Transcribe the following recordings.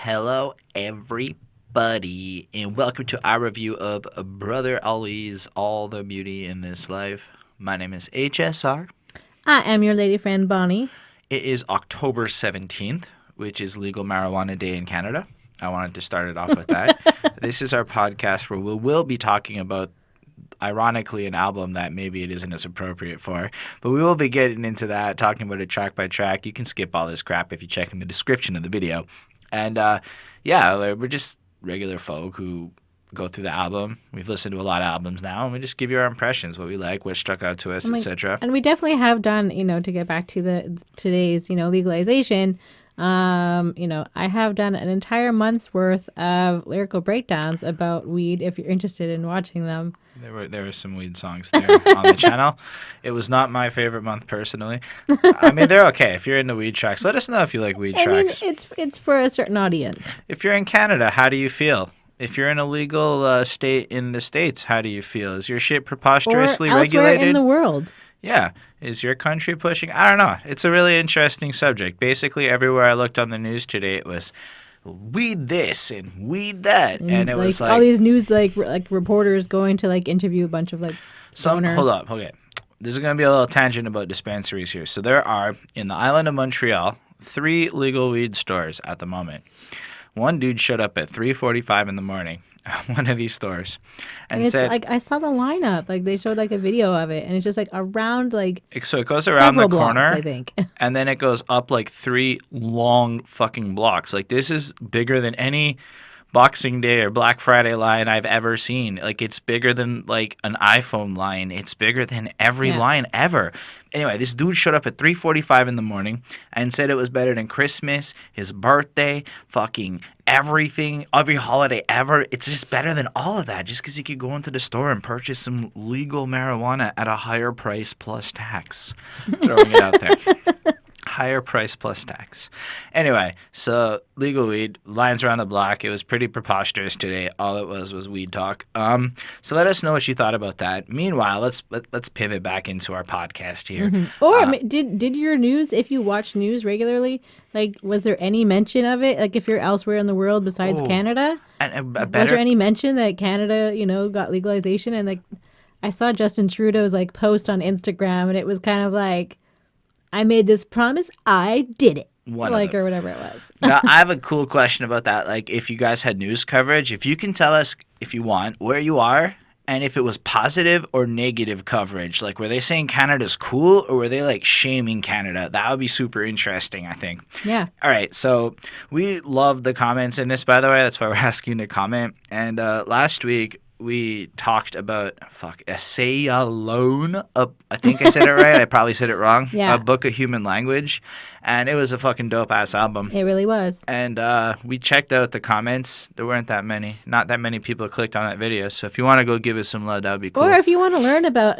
Hello, everybody, and welcome to our review of Brother Ali's All the Beauty in This Life. My name is HSR. I am your lady friend, Bonnie. It is October 17th, which is Legal Marijuana Day in Canada. I wanted to start it off with that. This is our podcast where we will be talking about, ironically, an album that maybe it isn't as appropriate for. But we will be getting into that, talking about it track by track. You can skip all this crap if you check in the description of the video. And we're just regular folk who go through the album. We've listened to a lot of albums now, and we just give you our impressions, what we like, what struck out to us, etc. And we definitely have done, to get back to today's, legalization. I have done an entire month's worth of lyrical breakdowns about weed. If you're interested in watching them, there were some weed songs there on the channel. It was not my favorite month personally. I mean, they're okay. If you're into weed tracks, let us know if you like weed tracks. It's for a certain audience. If you're in Canada, how do you feel? If you're in a legal state in the States, how do you feel? Is your shit preposterously or elsewhere regulated? In the world. Yeah. Is your country pushing? I don't know. It's a really interesting subject. Basically, everywhere I looked on the news today, it was weed this and weed that. And it was like all these news like reporters going to interview a bunch of stoners. Hold up. Okay. This is going to be a little tangent about dispensaries here. So there are, in the island of Montreal, 3 legal weed stores at the moment. One dude showed up at 3:45 in the morning at one of these stores and said, I saw the lineup. They showed a video of it, and it's just around so it goes around the corner, blocks, I think. And then it goes up 3 long fucking blocks. This is bigger than any Boxing Day or Black Friday line I've ever seen. It's bigger than an iPhone line. It's bigger than every line ever. Anyway, this dude showed up at 3:45 in the morning and said it was better than Christmas, his birthday, fucking everything, every holiday ever. It's just better than all of that just because he could go into the store and purchase some legal marijuana at a higher price plus tax. Throwing it out there. Higher price plus tax. Anyway, so legal weed, lines around the block. It was pretty preposterous today. All it was weed talk. So let us know what you thought about that. Meanwhile, let's pivot back into our podcast here. Mm-hmm. Or did your news, if you watch news regularly, was there any mention of it? If you're elsewhere in the world besides Canada, was there any mention that Canada, got legalization? And I saw Justin Trudeau's post on Instagram, and it was kind of I made this promise, I did it. Or whatever it was. Now, I have a cool question about that. If you guys had news coverage, if you can tell us, if you want, where you are and if it was positive or negative coverage. Were they saying Canada's cool or were they shaming Canada? That would be super interesting, I think. Yeah. All right. So we love the comments in this, by the way. That's why we're asking you to comment. And last week, we talked about Aceyalone. I think I said it right. I probably said it wrong. Yeah. A Book of Human Language. And it was a fucking dope-ass album. It really was. And we checked out the comments. There weren't that many. Not that many people clicked on that video. So if you want to go give us some love, that would be cool. Or if you want to learn about,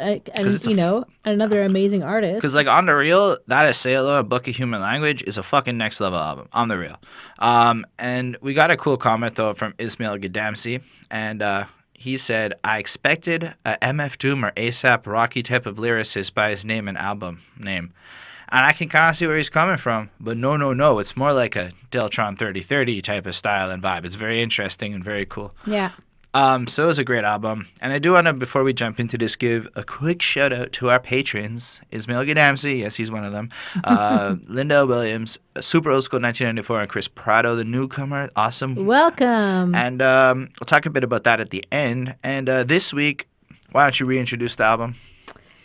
another amazing artist. Because, on the real, that Aceyalone, A Book of Human Language, is a fucking next-level album. On the real. And we got a cool comment, though, from Ismail Gadamsi. And he said, I expected a MF Doom or ASAP Rocky type of lyricist by his name and album name. And I can kind of see where he's coming from. But no. It's more like a Deltron 3030 type of style and vibe. It's very interesting and very cool. Yeah. So it was a great album. And I do want to, before we jump into this, give a quick shout out to our patrons. Ismail Gadamsi, yes, he's one of them. Linda Williams, Super Old School 1994, and Chris Prado, the newcomer. Awesome. Welcome. And we'll talk a bit about that at the end. And this week, why don't you reintroduce the album?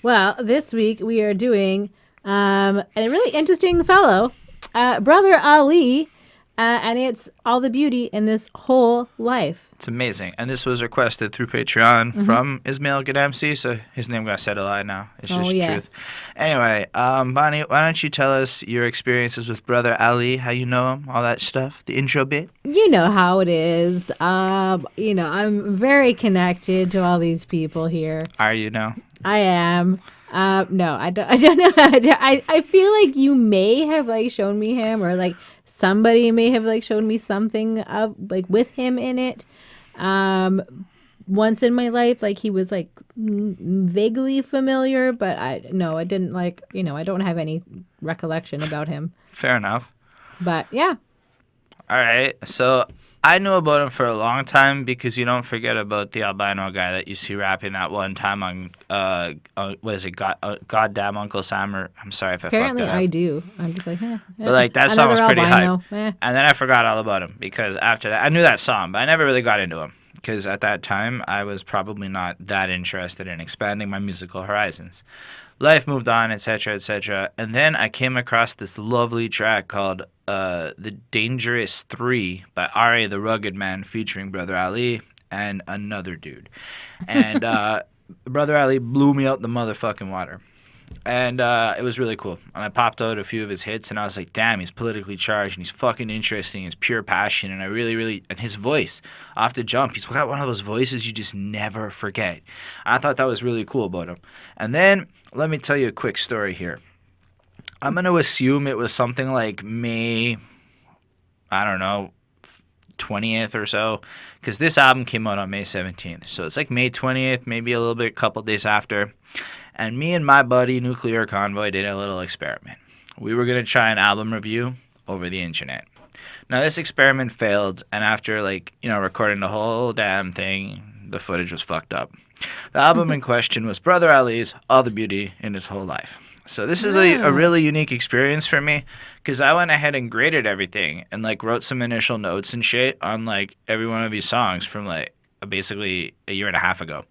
Well, this week we are doing a really interesting fellow, Brother Ali. And it's All the Beauty in This Whole Life. It's amazing. And this was requested through Patreon from Ismail Gadamsi, so his name got said a lot now. It's just truth. Anyway, Bonnie, why don't you tell us your experiences with Brother Ali, how you know him, all that stuff, the intro bit? You know how it is. I'm very connected to all these people here. Are you now? I am. No, I don't know. I feel like you may have shown me him, or somebody may have shown me something of with him in it. once in my life, like he was like vaguely familiar, but I didn't like, I don't have any recollection about him. Fair enough. But yeah. All right. So I knew about him for a long time because you don't forget about the albino guy that you see rapping that one time on what is it? Goddamn Uncle Sam, or I'm sorry if I apparently fucked that up. I do. I'm just like, but like that song was pretty hype. And then I forgot all about him because after that I knew that song, but I never really got into him because at that time I was probably not that interested in expanding my musical horizons. Life moved on, etc., etc., and then I came across this lovely track called The Dangerous 3 by R.A. the Rugged Man featuring Brother Ali and another dude. And Brother Ali blew me out the motherfucking water. And it was really cool. And I popped out a few of his hits, and I was like, damn, he's politically charged, and he's fucking interesting. He's pure passion, and I really, really... And his voice, off the jump, he's got one of those voices you just never forget. I thought that was really cool about him. And then, let me tell you a quick story here. I'm going to assume it was something like May, I don't know, 20th or so, because this album came out on May 17th. So it's like May 20th, maybe a little bit, couple days after. And me and my buddy, Nuclear Convoy, did a little experiment. We were going to try an album review over the internet. Now, this experiment failed, and after, recording the whole damn thing, the footage was fucked up. The album in question was Brother Ali's All the Beauty in His Whole Life. So this is a really unique experience for me, because I went ahead and graded everything and, wrote some initial notes and shit on, every one of these songs from, basically a year and a half ago.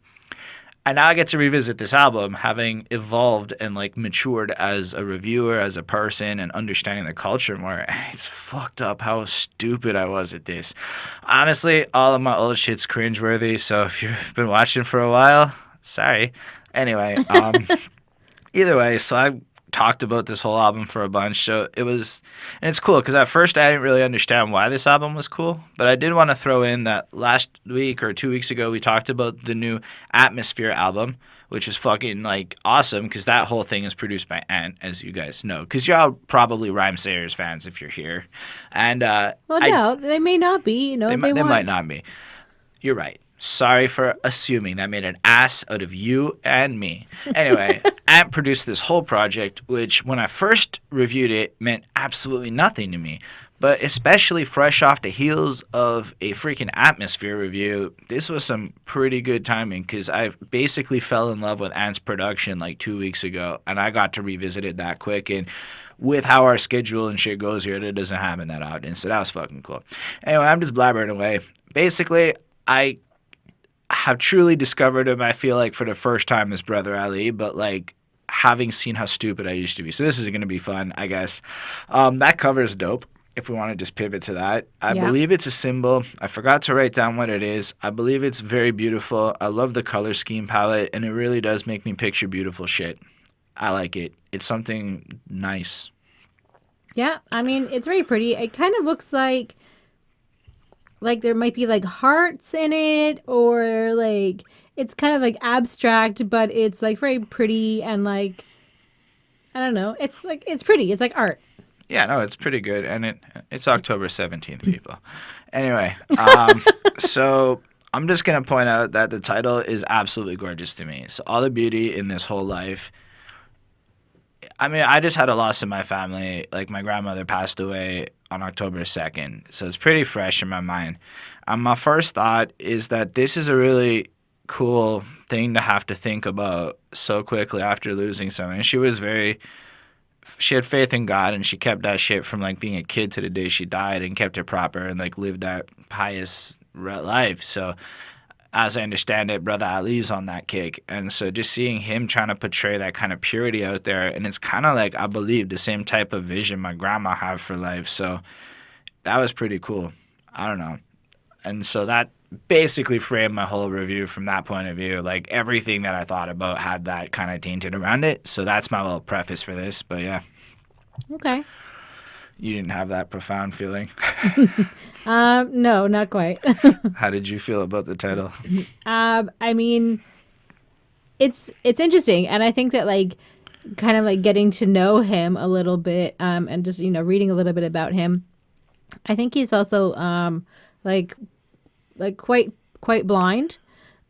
And now I get to revisit this album, having evolved and matured as a reviewer, as a person, and understanding the culture more. And it's fucked up how stupid I was at this. Honestly, all of my old shit's cringeworthy. So if you've been watching for a while, sorry. Anyway, either way, so I talked about this whole album for a bunch. So it was, and it's cool because at first I didn't really understand why this album was cool, but I did want to throw in that last week or 2 weeks ago we talked about the new Atmosphere album, which is fucking awesome because that whole thing is produced by Ant, as you guys know, because you're all probably Rhyme Sayers fans if you're here. And no, they may not be. They might not be. You're right. Sorry for assuming. That made an ass out of you and me. Anyway, Ant produced this whole project, which when I first reviewed it meant absolutely nothing to me. But especially fresh off the heels of a freaking Atmosphere review, this was some pretty good timing because I basically fell in love with Ant's production 2 weeks ago, and I got to revisit it that quick. And with how our schedule and shit goes here, it doesn't happen that often. So that was fucking cool. Anyway, I'm just blabbering away. Basically, I have truly discovered him, I feel for the first time, as Brother Ali, but having seen how stupid I used to be. So this is going to be fun, I guess. That cover is dope, if we want to just pivot to that. I believe it's a symbol. I forgot to write down what it is. I believe it's very beautiful. I love the color scheme palette, and it really does make me picture beautiful shit. I like it. It's something nice. Yeah, I mean, it's very pretty. It kind of looks like there might be hearts in it, or it's kind of abstract, but it's very pretty and I don't know. It's it's pretty. It's art. Yeah, no, it's pretty good, and it's October 17th, people. Anyway, so I'm just gonna point out that the title is absolutely gorgeous to me. So All the Beauty in This Whole Life. I mean, I just had a loss in my family. My grandmother passed away on October 2nd, so it's pretty fresh in my mind. My first thought is that this is a really cool thing to have to think about so quickly after losing someone. She had faith in God, and she kept that shit from being a kid to the day she died, and kept it proper, and lived that pious life. So as I understand it, Brother Ali's on that kick. And so just seeing him trying to portray that kind of purity out there, and it's kind of I believe, the same type of vision my grandma had for life. So that was pretty cool. I don't know. And so that basically framed my whole review from that point of view. Everything that I thought about had that kind of tainted around it. So that's my little preface for this. But yeah. Okay. You didn't have that profound feeling? No, not quite. How did you feel about the title? I mean, it's interesting, and I think that kind of getting to know him a little bit, and just reading a little bit about him. I think he's also quite blind,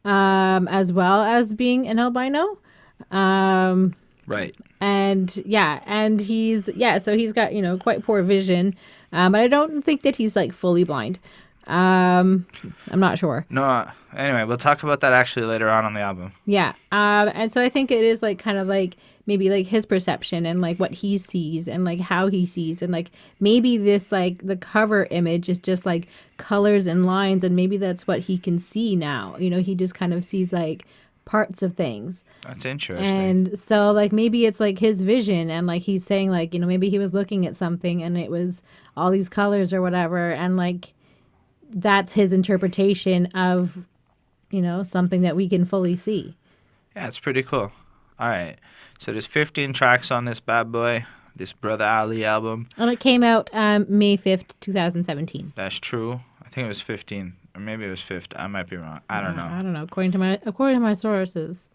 as well as being an albino. Right. And yeah, and so he's got, quite poor vision. But I don't think that he's like fully blind. I'm not sure. No, anyway, we'll talk about that actually later on the album. Yeah. And so I think it is like kind of like maybe like his perception and like what he sees and like how he sees, and like maybe this like the cover image is just like colors and lines, and maybe that's what he can see now. He just kind of sees like parts of things. That's interesting. And so like maybe it's like his vision, and like he's saying like, maybe he was looking at something and it was all these colors or whatever, and like that's his interpretation of something that we can fully see. Yeah, it's pretty cool. All right, so there's 15 tracks on this bad boy, this Brother Ali album, and it came out May 5th 2017. That's true. I think it was 15, or maybe it was 5th. I might be wrong. I don't know. According to my sources.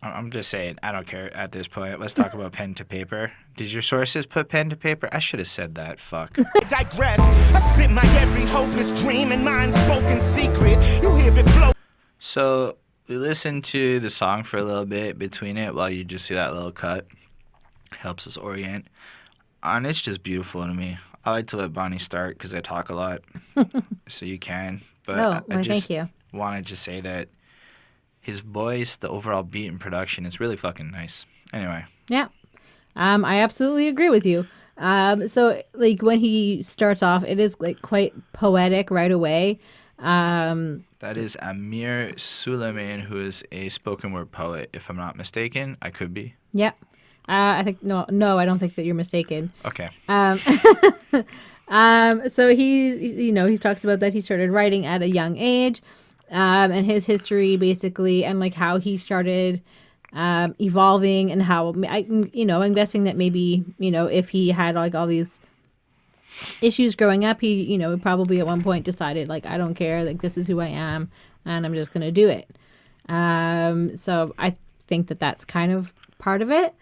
I'm just saying, I don't care at this point. Let's talk about pen to paper. Did your sources put pen to paper? I should have said that. Fuck. I digress. I spit my every hopeless dream and mind spoken secret. You hear it flow. So we listened to the song for a little bit between it while you just see that little cut. Helps us orient. And it's just beautiful to me. I like to let Bonnie start because I talk a lot. So you can. But I just thank you. wanted to say that his voice, the overall beat and production is really fucking nice. Anyway. Yeah. I absolutely agree with you. So like when he starts off, it is like quite poetic right away. That is Amir Sulaiman, who is a spoken word poet, if I'm not mistaken. I could be. Yeah. I think no, I don't think that you're mistaken. Okay. So he talks about that he started writing at a young age, and his history basically, and like how he started evolving, and how I'm guessing that maybe if he had like all these issues growing up, he probably at one point decided like, I don't care, like this is who I am and I'm just gonna do it. So I think that that's kind of part of it.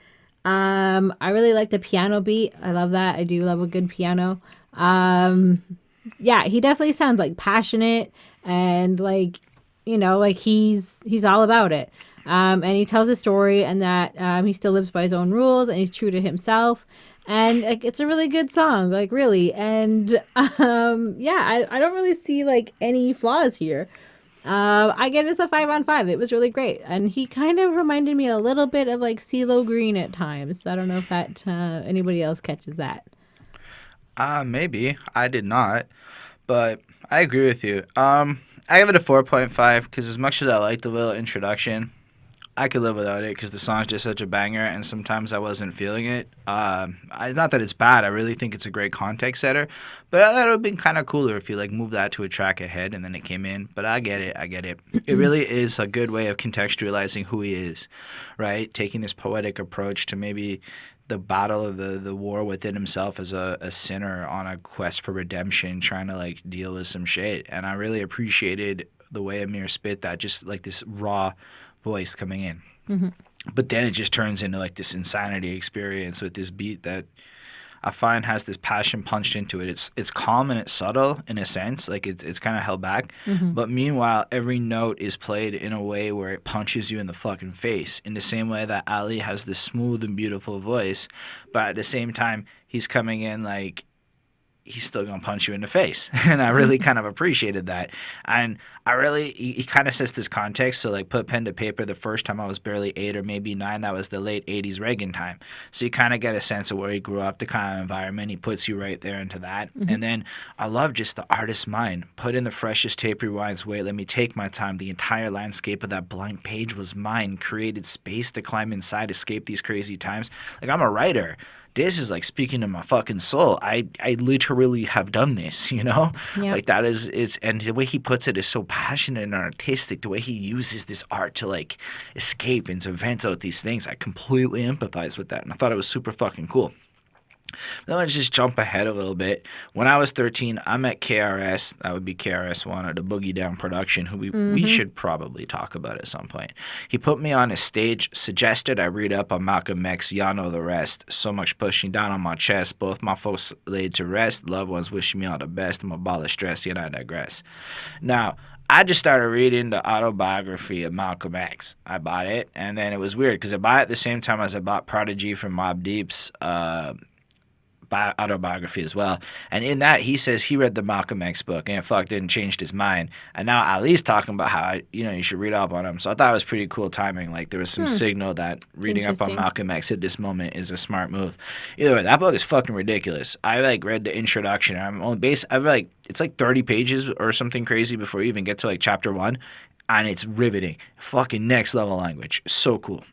I really like the piano beat. I love that. I do love a good piano. Yeah, he definitely sounds like passionate and like, like he's all about it. And he tells a story, and that he still lives by his own rules and he's true to himself. And like, it's a really good song, like really. And yeah, I don't really see like any flaws here. I give this a 5 on 5. It was really great. And he kind of reminded me a little bit of like CeeLo Green at times. I don't know if that anybody else catches that. Maybe. I did not. But I agree with you. I give it a 4.5 because as much as I like the little introduction, I could live without it because the song's just such a banger, and sometimes I wasn't feeling it. Not that it's bad. I really think it's a great context setter, but I thought it would have been kind of cooler if you like moved that to a track ahead and then it came in. But I get it. It really is a good way of contextualizing who he is, right? Taking this poetic approach to maybe the battle of the war within himself as a sinner on a quest for redemption, trying to like deal with some shit. And I really appreciated the way Amir spit that, just like this raw voice coming in. Mm-hmm. But then it just turns into like this insanity experience with this beat that I find has this passion punched into it. It's calm and it's subtle in a sense, like it's kind of held back. Mm-hmm. But meanwhile, every note is played in a way where it punches you in the fucking face, in the same way that Ali has this smooth and beautiful voice, but at the same time, he's coming in like he's still going to punch you in the face. And I really kind of appreciated that. And he kind of sets this context. So like put pen to paper, the first time I was barely 8 or maybe 9, that was the late 80s Reagan time. So you kind of get a sense of where he grew up, the kind of environment. He puts you right there into that. Mm-hmm. And then I love just the artist's mind. Put in the freshest tape rewinds. Wait, let me take my time. The entire landscape of that blank page was mine. Created space to climb inside, escape these crazy times. Like, I'm a writer. This is like speaking to my fucking soul. I literally have done this, you know? Yep. Like that is and the way he puts it is so passionate and artistic. The way he uses this art to like escape and to vent out these things. I completely empathize with that. And I thought it was super fucking cool. Then let's just jump ahead a little bit. When I was 13, I met KRS. That would be KRS-One at the Boogie Down production, who we should probably talk about at some point. He put me on his stage, suggested I read up on Malcolm X. Y'all know the rest. So much pushing down on my chest. Both my folks laid to rest. Loved ones wishing me all the best. I'm a ball of stress, yet I digress. Now, I just started reading the autobiography of Malcolm X. I bought it, and then it was weird because I bought it at the same time as I bought Prodigy from Mobb Deep's autobiography as well. And in that, he says he read the Malcolm X book and it didn't change his mind. And now Ali's talking about how, you should read up on him. So I thought it was pretty cool timing. Like there was some signal that reading up on Malcolm X at this moment is a smart move. Either way, that book is fucking ridiculous. I read the introduction. It's like 30 pages or something crazy before you even get to like chapter 1. And it's riveting. Fucking next level language. So cool.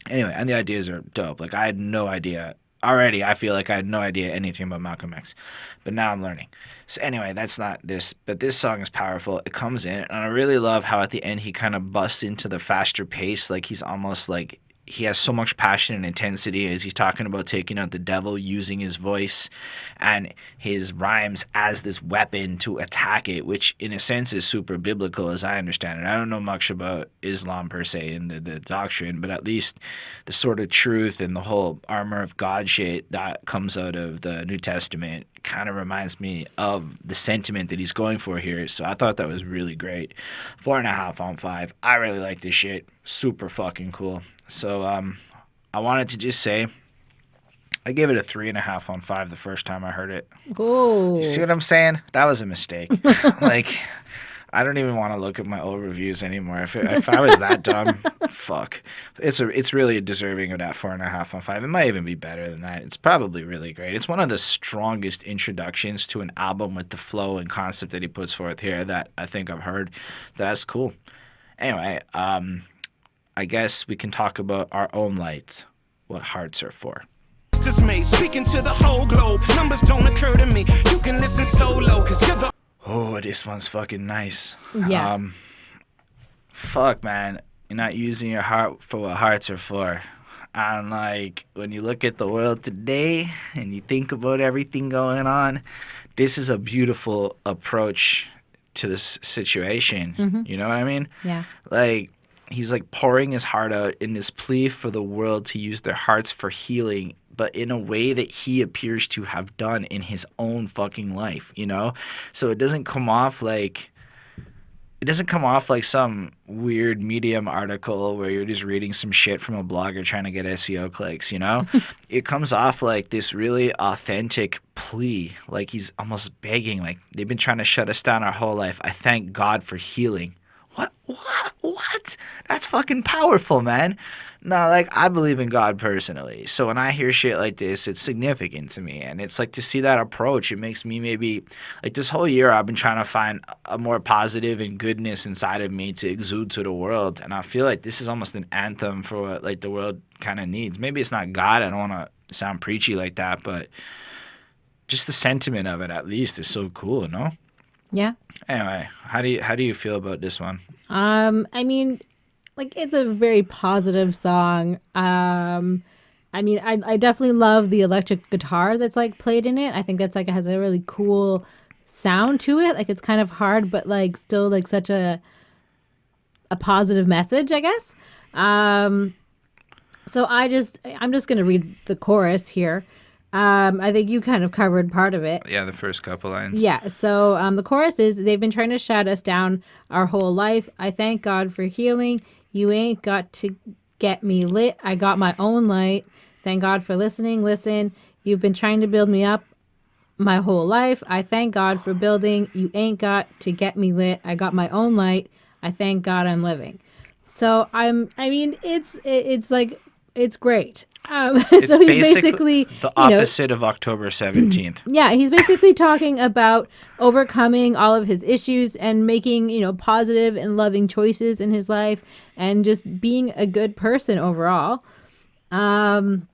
Anyway, and the ideas are dope. Like I had no idea. Already, I feel like I had no idea anything about Malcolm X, but now I'm learning. So anyway, that's not this, but this song is powerful. It comes in, and I really love how at the end he kind of busts into the faster pace, like he's almost like he has so much passion and intensity as he's talking about taking out the devil, using his voice and his rhymes as this weapon to attack it, which in a sense is super biblical as I understand it. I don't know much about Islam per se and the doctrine, but at least the sort of truth and the whole armor of God shit that comes out of the New Testament kind of reminds me of the sentiment that he's going for here. So I thought that was really great. 4.5 on 5. I really like this shit. Super fucking cool. So I wanted to just say I gave it a 3.5 on 5 the first time I heard it. Oh. You see what I'm saying? That was a mistake. Like, I don't even want to look at my old reviews anymore. If I was that dumb, fuck. It's really deserving of that 4.5 on 5. It might even be better than that. It's probably really great. It's one of the strongest introductions to an album with the flow and concept that he puts forth here that I think I've heard. That's cool. Anyway, I guess we can talk about our own lights, what hearts are for. Dismay, speaking to the whole globe. Numbers don't occur to me. You can listen solo, cause you're the... Oh, this one's fucking nice. Yeah. Fuck, man. You're not using your heart for what hearts are for. And, like, when you look at the world today and you think about everything going on, this is a beautiful approach to this situation. Mm-hmm. You know what I mean? Yeah. Like, he's, like, pouring his heart out in this plea for the world to use their hearts for healing, but in a way that he appears to have done in his own fucking life, you know? So it doesn't come off like some weird Medium article where you're just reading some shit from a blogger trying to get SEO clicks, you know? It comes off like this really authentic plea, like he's almost begging, like, they've been trying to shut us down our whole life. I thank God for healing. What? That's fucking powerful, man. No, like, I believe in God personally. So when I hear shit like this, it's significant to me. And it's like to see that approach, it makes me maybe, like, this whole year I've been trying to find a more positive and goodness inside of me to exude to the world. And I feel like this is almost an anthem for what, like, the world kind of needs. Maybe it's not God. I don't want to sound preachy like that, but just the sentiment of it at least is so cool, no? Yeah. Anyway, how do you feel about this one? I mean, like, it's a very positive song. I mean, I definitely love the electric guitar that's, like, played in it. I think that's, like, it has a really cool sound to it. Like, it's kind of hard, but, like, still, like, such a positive message, I guess. So I'm just gonna read the chorus here. I think you kind of covered part of it. Yeah, the first couple lines. Yeah, so the chorus is, they've been trying to shut us down our whole life. I thank God for healing. You ain't got to get me lit. I got my own light. Thank God for listening. Listen, you've been trying to build me up my whole life. I thank God for building. You ain't got to get me lit. I got my own light. I thank God I'm living. So it's great. It's so he's basically the opposite of October 17th. Yeah, he's basically talking about overcoming all of his issues and making, positive and loving choices in his life and just being a good person overall. And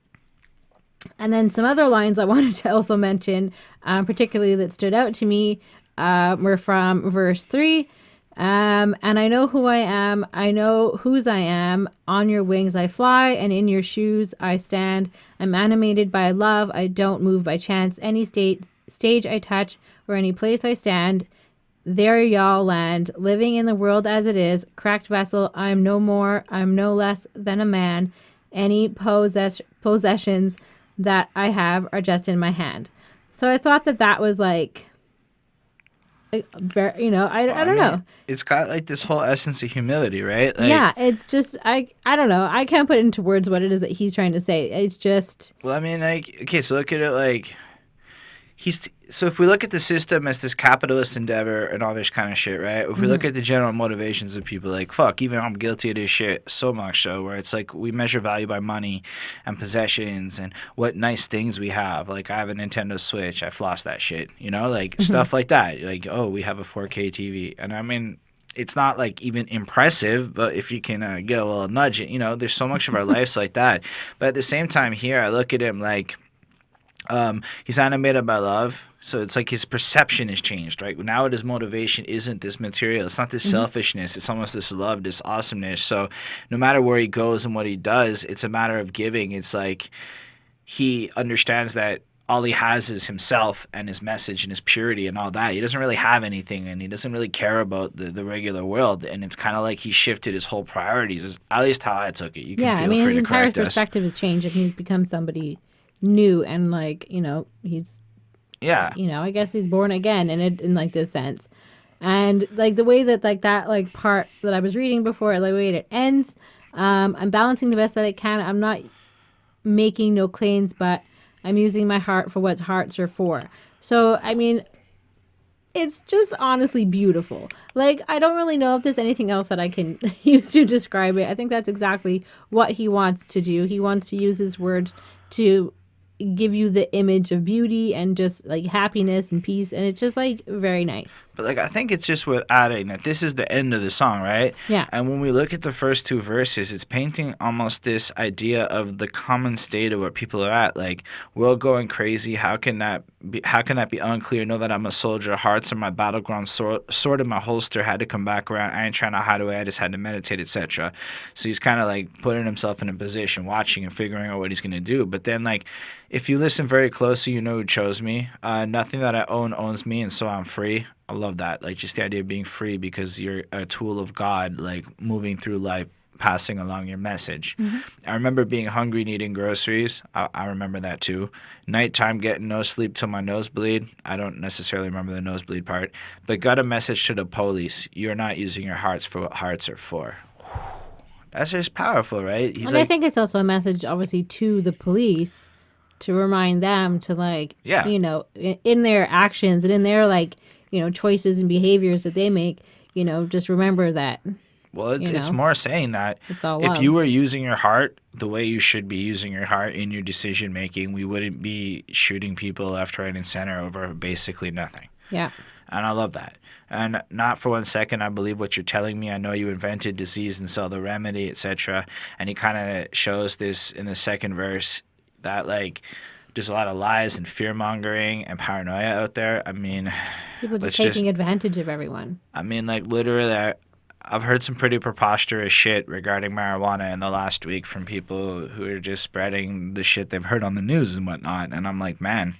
then some other lines I wanted to also mention, particularly that stood out to me, were from verse 3. And I know who I am. I know whose I am. On your wings I fly, and in your shoes I stand. I'm animated by love. I don't move by chance. Any stage I touch or any place I stand, there y'all land. Living in the world as it is, cracked vessel. I'm no more. I'm no less than a man. Any possessions that I have are just in my hand. So I thought that was like very, I don't know. It's got like this whole essence of humility, right? Like, yeah, it's just I don't know. I can't put into words what it is that he's trying to say. It's just. Well, I mean, like, okay, so look at it like so if we look at the system as this capitalist endeavor and all this kind of shit, right? If we look at the general motivations of people, like, fuck, even I'm guilty of this shit so much so, where it's like we measure value by money and possessions and what nice things we have. Like, I have a Nintendo Switch, I floss that shit, like stuff like that. Like, oh, we have a 4K TV. And I mean, it's not like even impressive, but if you can get a little nudge, there's so much of our lives like that. But at the same time here, I look at him like he's animated by love. So it's like his perception has changed, right? Now his motivation isn't this material. It's not this selfishness. It's almost this love, this awesomeness. So no matter where he goes and what he does, it's a matter of giving. It's like he understands that all he has is himself and his message and his purity and all that. He doesn't really have anything, and he doesn't really care about the regular world. And it's kind of like he shifted his whole priorities, at least how I took it. You can feel free his to entire correct us. perspective has changed, and he's become somebody new, and he's... Yeah. I guess he's born again in like this sense. And like the way that that like part that I was reading before, like the way it ends, I'm balancing the best that I can. I'm not making no claims, but I'm using my heart for what hearts are for. So, I mean, it's just honestly beautiful. Like, I don't really know if there's anything else that I can use to describe it. I think that's exactly what he wants to do. He wants to use his words to give you the image of beauty and just like happiness and peace, and it's just like very nice. But like I think it's just worth adding that this is the end of the song, right? Yeah. And when we look at the first two verses, it's painting almost this idea of the common state of where people are at. Like, world going crazy. How can that be unclear? Know that I'm a soldier. Hearts are my battleground. Sword in my holster. Had to come back around. I ain't trying to hide away. I just had to meditate, etc. So he's kind of like putting himself in a position, watching and figuring out what he's gonna do. But then like, if you listen very closely, you know who chose me. Nothing that I own owns me, and so I'm free. I love that. Like, just the idea of being free because you're a tool of God, like moving through life, passing along your message. I remember being hungry, needing groceries. I remember that too. Nighttime, getting no sleep till my nosebleed. I don't necessarily remember the nosebleed part. But got a message to the police. You're not using your hearts for what hearts are for. That's just powerful, right? I think it's also a message, obviously, to the police to remind them to, like, in their actions and in their, like, choices and behaviors that they make, just remember that. Well, it's more saying that it's all if love. you were using your heart the way you should be using your heart in your decision making, we wouldn't be shooting people left, right, and center over basically nothing. Yeah. And I love that. And not for 1 second I believe what you're telling me. I know you invented disease and sell the remedy, etc. And he kind of shows this in the second verse that, like, there's a lot of lies and fear-mongering and paranoia out there. I mean, people just taking advantage of everyone. I mean, like, literally, I've heard some pretty preposterous shit regarding marijuana in the last week from people who are just spreading the shit they've heard on the news and whatnot. And I'm like, man,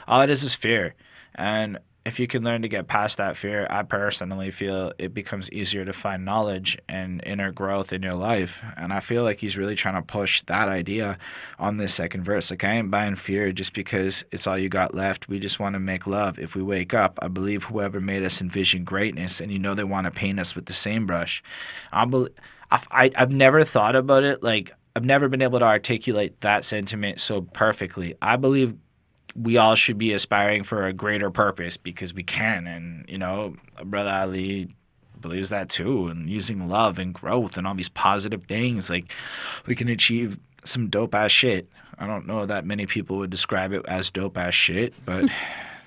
all it is fear. And if you can learn to get past that fear, I personally feel it becomes easier to find knowledge and inner growth in your life. And I feel like he's really trying to push that idea on this second verse. Like, I ain't buying fear just because it's all you got left. We just want to make love. If we wake up, I believe whoever made us envisioned greatness, and they want to paint us with the same brush. I've never thought about it. Like, I've never been able to articulate that sentiment so perfectly. I believe we all should be aspiring for a greater purpose because we can. And, Brother Ali believes that too. And using love and growth and all these positive things, like, we can achieve some dope-ass shit. I don't know that many people would describe it as dope-ass shit, but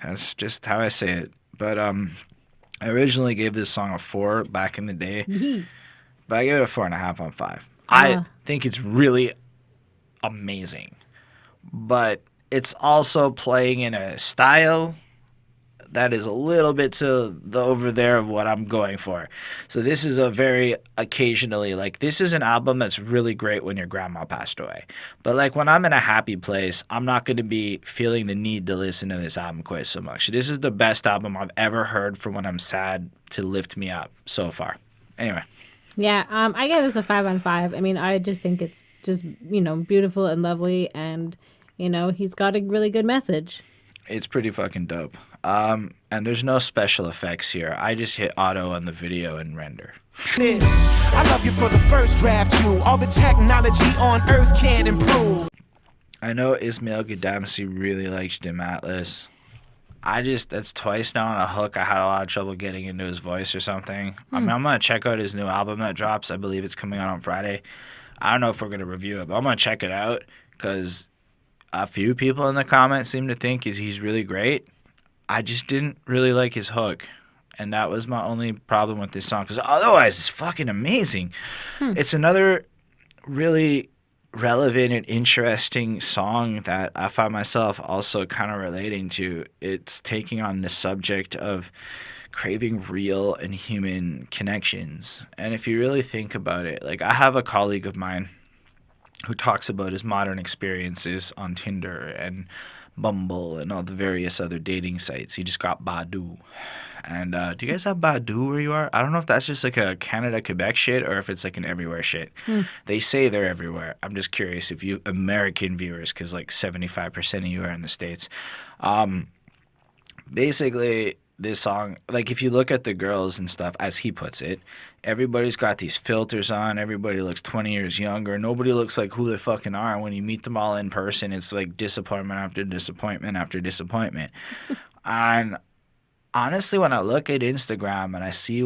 that's just how I say it. But I originally gave this song a 4 back in the day, but I gave it a 4.5 on 5. I think it's really amazing. But it's also playing in a style that is a little bit to the over there of what I'm going for. So this is a very occasionally, like, this is an album that's really great when your grandma passed away. But, like, when I'm in a happy place, I'm not going to be feeling the need to listen to this album quite so much. This is the best album I've ever heard for when I'm sad to lift me up so far. Anyway. Yeah, I gave this a 5 on 5. I mean, I just think it's just, beautiful and lovely, and he's got a really good message. It's pretty fucking dope. And there's no special effects here. I just hit auto on the video and render. I love you for the first draft, you. All the technology on Earth can't improve. I know Ismail Gadamsi really likes Dim Atlas. That's twice now on a hook. I had a lot of trouble getting into his voice or something. I mean, I'm going to check out his new album that drops. I believe it's coming out on Friday. I don't know if we're going to review it, but I'm going to check it out because a few people in the comments seem to think he's really great. I just didn't really like his hook. And that was my only problem with this song because otherwise it's fucking amazing. It's another really relevant and interesting song that I find myself also kind of relating to. It's taking on the subject of craving real and human connections. And if you really think about it, like I have a colleague of mine who talks about his modern experiences on Tinder and Bumble and all the various other dating sites. He just got Badoo. And do you guys have Badoo where you are? I don't know if that's just like a Canada, Quebec shit or if it's like an everywhere shit. They say they're everywhere. I'm just curious if you American viewers, because like 75% of you are in the States. Basically, this song, like if you look at the girls and stuff, as he puts it, everybody's got these filters on. Everybody looks 20 years younger. Nobody looks like who they fucking are. And when you meet them all in person, it's like disappointment after disappointment after disappointment. And honestly, when I look at Instagram and I see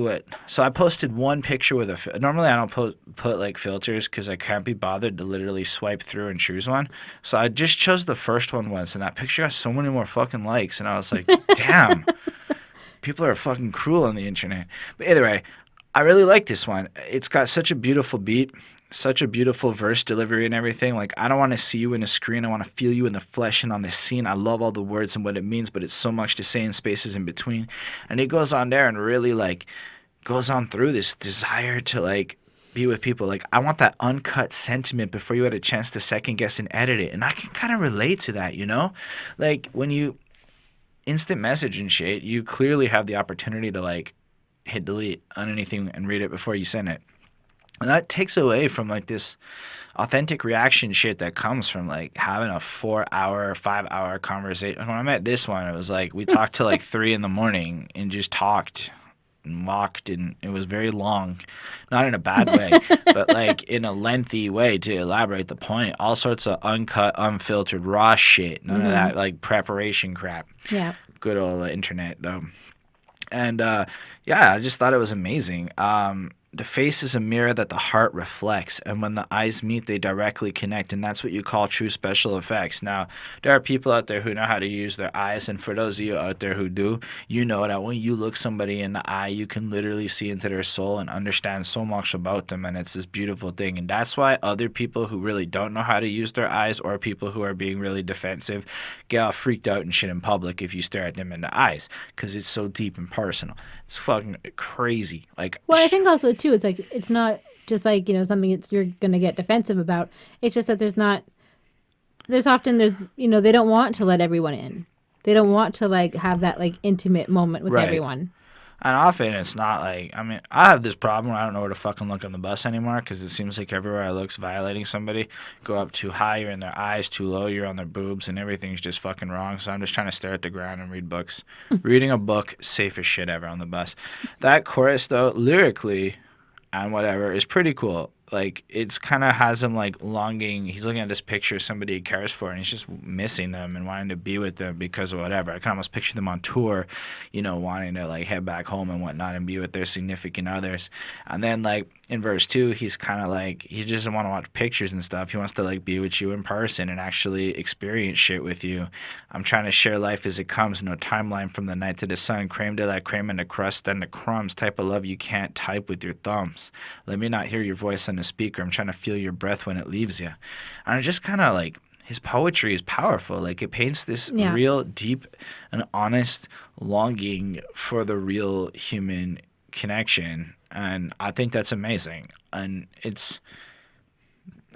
so I posted one picture with normally I don't put like filters because I can't be bothered to literally swipe through and choose one. So I just chose the first one once, and that picture got so many more fucking likes, and I was like, damn, people are fucking cruel on the internet. But either way, I really like this one. It's got such a beautiful beat, such a beautiful verse delivery and everything. Like, I don't want to see you in a screen. I want to feel you in the flesh and on the scene. I love all the words and what it means, but it's so much to say in spaces in between. And it goes on there and really, like, goes on through this desire to, like, be with people. Like, I want that uncut sentiment before you had a chance to second guess and edit it. And I can kind of relate to that, you know? Like, when you instant message and shit, you clearly have the opportunity to, like, hit delete on anything and read it before you send it. And that takes away from like this authentic reaction shit that comes from like having a 4-hour, 5-hour conversation. When I met this one, it was like we talked till like 3 a.m. and just talked and walked, and it was very long, not in a bad way, but like in a lengthy way to elaborate the point. All sorts of uncut, unfiltered, raw shit. None of that like preparation crap. Yeah. Good old internet though. And yeah, I just thought it was amazing. The face is a mirror that the heart reflects, and when the eyes meet, they directly connect, and that's what you call true special effects. Now, there are people out there who know how to use their eyes, and for those of you out there who do, you know that when you look somebody in the eye, you can literally see into their soul and understand so much about them, and it's this beautiful thing. And that's why other people who really don't know how to use their eyes, or people who are being really defensive, get all freaked out and shit in public if you stare at them in the eyes, because it's so deep and personal. It's fucking crazy. Like, well, I think also too, it's like it's not just like, you know, something you're gonna get defensive about. It's just that there's you know, they don't want to let everyone in. They don't want to like have that like intimate moment with everyone. And often it's not like, I mean, I have this problem where I don't know where to fucking look on the bus anymore because it seems like everywhere I look's violating somebody. Go up too high, you're in their eyes, too low, you're on their boobs, and everything's just fucking wrong. So I'm just trying to stare at the ground and read books. Reading a book, safest shit ever on the bus. That chorus, though, lyrically and whatever, is pretty cool. Like, it's kind of has him, like, longing. He's looking at this picture of somebody he cares for, and he's just missing them and wanting to be with them because of whatever. I can almost picture them on tour, you know, wanting to, like, head back home and whatnot and be with their significant others. And then, like, in verse 2, he's kind of like, he just doesn't want to watch pictures and stuff. He wants to, like, be with you in person and actually experience shit with you. I'm trying to share life as it comes, no timeline from the night to the sun. Creme de la creme and the crust and the crumbs. Type of love you can't type with your thumbs. Let me not hear your voice on the speaker. I'm trying to feel your breath when it leaves you. And I just kind of like, his poetry is powerful. Like, it paints this real deep and honest longing for the real human connection. And I think that's amazing. And it's,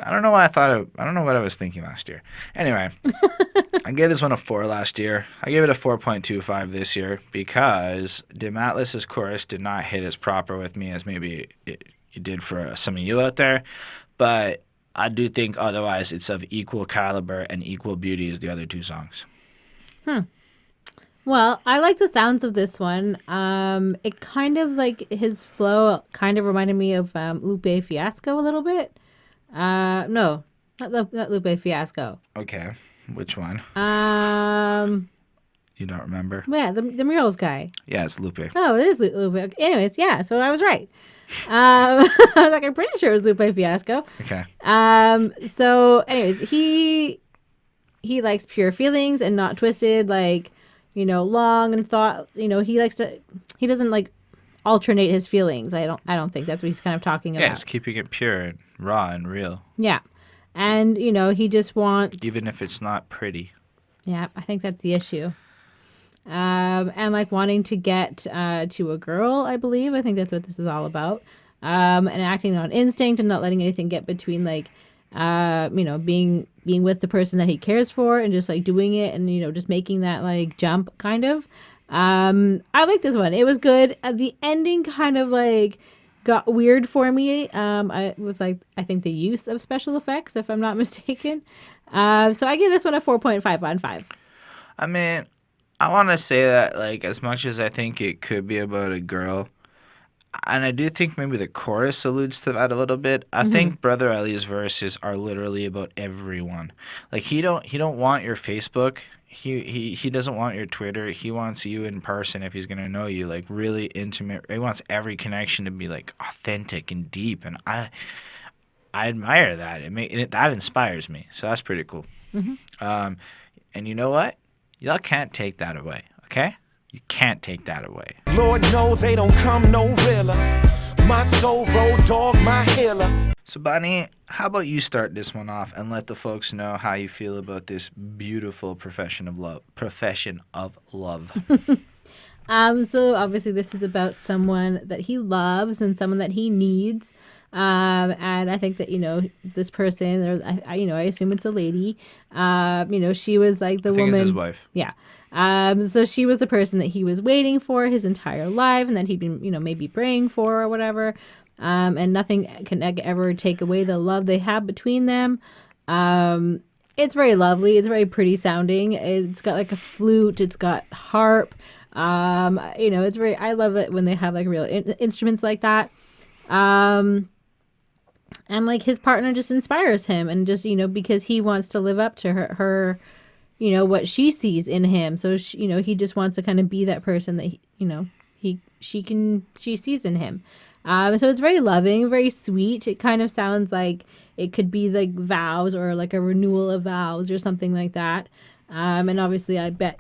I don't know why I don't know what I was thinking last year. Anyway, I gave this one a 4 last year. I gave it a 4.25 this year because Dim Atlas's chorus did not hit as proper with me as maybe it did for some of you out there. But I do think otherwise it's of equal caliber and equal beauty as the other two songs. Well, I like the sounds of this one. It kind of like his flow kind of reminded me of Lupe Fiasco a little bit. No, not Lupe Fiasco. Okay, which one? You don't remember? Yeah, the murals guy. Yeah, it's Lupe. Oh, it is Lupe. Okay. Anyways, yeah, so I was right. I was like, I'm pretty sure it was Lupe Fiasco. Okay. So anyways, he likes pure feelings and not twisted, like, long and thought, he doesn't like alternate his feelings. I don't think that's what he's kind of talking about. Yeah, it's keeping it pure and raw and real. Yeah. And, he just wants... Even if it's not pretty. Yeah, I think that's the issue. And like wanting to get to a girl, I believe. I think that's what this is all about. And acting on instinct and not letting anything get between, like, being with the person that he cares for and just like doing it and, just making that like jump kind of. I like this one. It was good. The ending kind of like got weird for me. With like, I think the use of special effects, if I'm not mistaken. So I give this one a 4.5 on 5. I mean, I want to say that, like, as much as I think it could be about a girl, and I do think maybe the chorus alludes to that a little bit. I think Brother Ali's verses are literally about everyone. Like, he don't want your Facebook. He doesn't want your Twitter. He wants you in person if he's gonna know you, like, really intimate. He wants every connection to be like authentic and deep, and I admire that. That inspires me. So that's pretty cool. And you know what? Y'all can't take that away, okay? You can't take that away. Lord, no, they don't come no realer. My soul road dog, my healer. So, Bonnie, how about you start this one off and let the folks know how you feel about this beautiful profession of love. So obviously this is about someone that he loves and someone that he needs. And I think that, this person, or I assume it's a lady, she was like the woman. It's his wife. Yeah. So she was the person that he was waiting for his entire life and that he'd been, maybe praying for or whatever. And nothing can ever take away the love they have between them. It's very lovely. It's very pretty sounding. It's got like a flute. It's got harp. It's very, I love it when they have like real instruments like that. And like his partner just inspires him and just, because he wants to live up to her, what she sees in him. So, he just wants to kind of be that person that, she sees in him. So it's very loving, very sweet. It kind of sounds like it could be like vows or like a renewal of vows or something like that. And obviously I bet,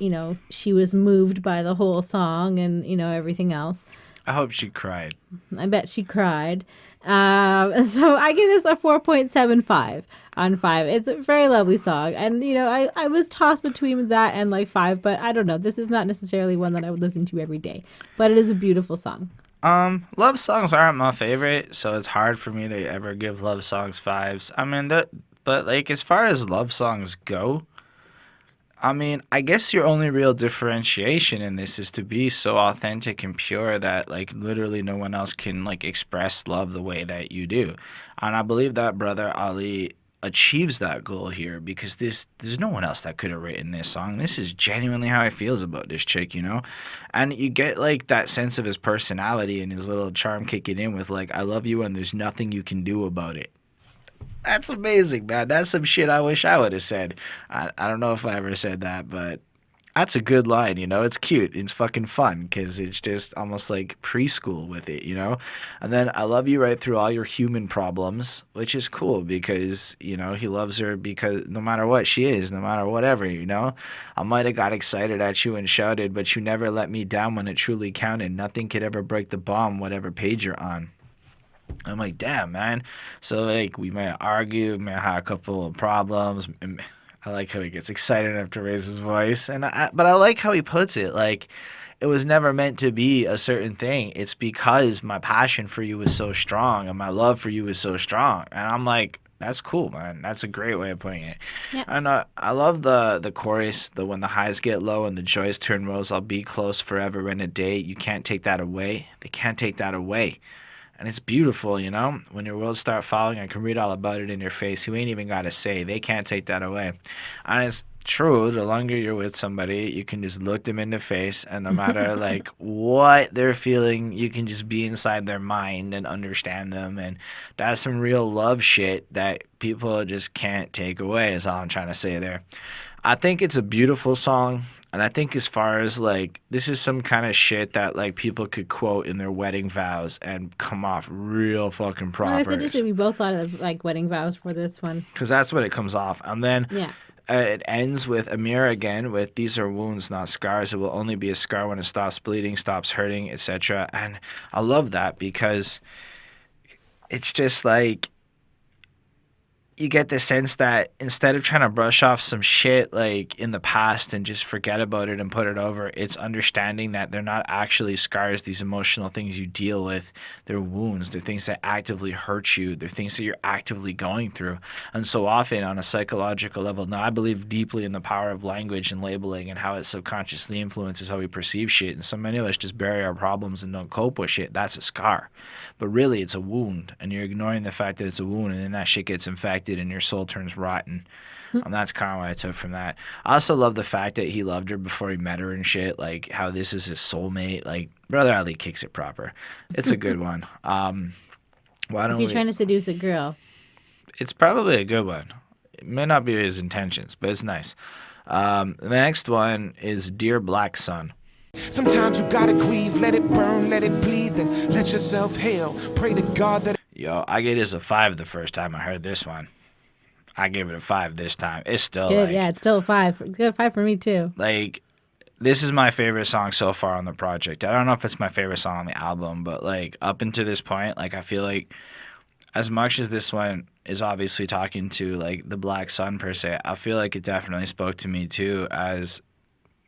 she was moved by the whole song and, everything else. I hope she cried. I bet she cried. So I give this a 4.75 on 5. It's a very lovely song. And, I was tossed between that and like 5, but I don't know. This is not necessarily one that I would listen to every day, but it is a beautiful song. Love songs aren't my favorite, so it's hard for me to ever give love songs 5s. I mean, but like as far as love songs go, I mean, I guess your only real differentiation in this is to be so authentic and pure that, like, literally no one else can, like, express love the way that you do. And I believe that Brother Ali achieves that goal here because there's no one else that could have written this song. This is genuinely how he feels about this chick, And you get, like, that sense of his personality and his little charm kicking in with, like, I love you and there's nothing you can do about it. That's amazing, man. That's some shit I wish I would have said. I don't know if I ever said that, but that's a good line, It's cute. It's fucking fun because it's just almost like preschool with it, And then I love you right through all your human problems, which is cool because, he loves her because no matter what she is, no matter whatever, I might have got excited at you and shouted, but you never let me down when it truly counted. Nothing could ever break the bomb, whatever page you're on. I'm like, damn, man. So, like, we may argue, may have a couple of problems. I like how he gets excited enough to raise his voice. But I like how he puts it. Like, it was never meant to be a certain thing. It's because my passion for you is so strong and my love for you is so strong. And I'm like, that's cool, man. That's a great way of putting it. Yeah. And I love the chorus, when the highs get low and the joys turn rose, I'll be close forever in a day. You can't take that away. They can't take that away. And it's beautiful, When your world start falling, I can read all about it in your face. You ain't even got to say. They can't take that away. And True, the longer you're with somebody, you can just look them in the face, and no matter like what they're feeling, you can just be inside their mind and understand them. And that's some real love shit that people just can't take away, is all I'm trying to say there. I think it's a beautiful song. And I think as far as like, this is some kind of shit that like people could quote in their wedding vows and come off real fucking proper. Well, it's interesting. We both thought of like wedding vows for this one. Because that's what it comes off. And then yeah. It ends with Amir again with, these are wounds, not scars. It will only be a scar when it stops bleeding, stops hurting, etc. And I love that because it's just like, you get the sense that instead of trying to brush off some shit like in the past and just forget about it and put it over, it's understanding that they're not actually scars, these emotional things you deal with. They're wounds. They're things that actively hurt you. They're things that you're actively going through. And so often on a psychological level, now I believe deeply in the power of language and labeling and how it subconsciously influences how we perceive shit. And so many of us just bury our problems and don't cope with shit. That's a scar. But really it's a wound, and you're ignoring the fact that it's a wound, and then that shit gets infected and your soul turns rotten. And that's kind of what I took from that. I also love the fact that he loved her before he met her and shit, like how this is his soulmate. Like, Brother Ali kicks it proper. It's a good one. Why don't if you're trying to seduce a girl, it's probably a good one. It may not be his intentions, but it's nice. The next one is Dear Black Sun. Sometimes you gotta grieve, let it burn, let it bleed, then let yourself heal. Pray to God that. Yo, I gave this a 5 the first time I heard this one. I gave it a 5 this time. It's still good. Like, yeah, it's still a 5. It's a 5 for me too. Like, this is my favorite song so far on the project. I don't know if it's my favorite song on the album, but like up until this point, like I feel like as much as this one is obviously talking to like the Black Sun per se, I feel like it definitely spoke to me too as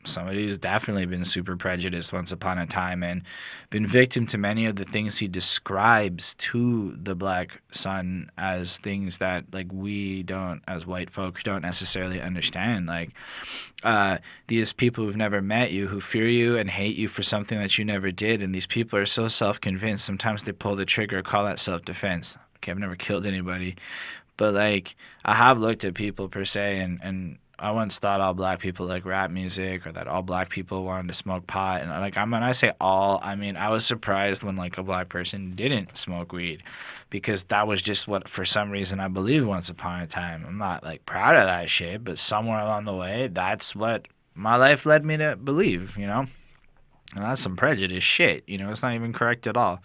somebody who's definitely been super prejudiced once upon a time and been victim to many of the things he describes to the Black Sun as things that like we don't, as white folk, don't necessarily understand. Like these people who've never met you, who fear you and hate you for something that you never did, and these people are so self-convinced, sometimes they pull the trigger, call that self-defense. Okay, I've never killed anybody, but like I have looked at people per se, and I once thought all black people like rap music, or that all black people wanted to smoke pot. And like, when I say all, I mean, I was surprised when like a black person didn't smoke weed, because that was just what, for some reason, I believed once upon a time. I'm not like proud of that shit, but somewhere along the way, that's what my life led me to believe, you know? And that's some prejudice shit, you know? It's not even correct at all.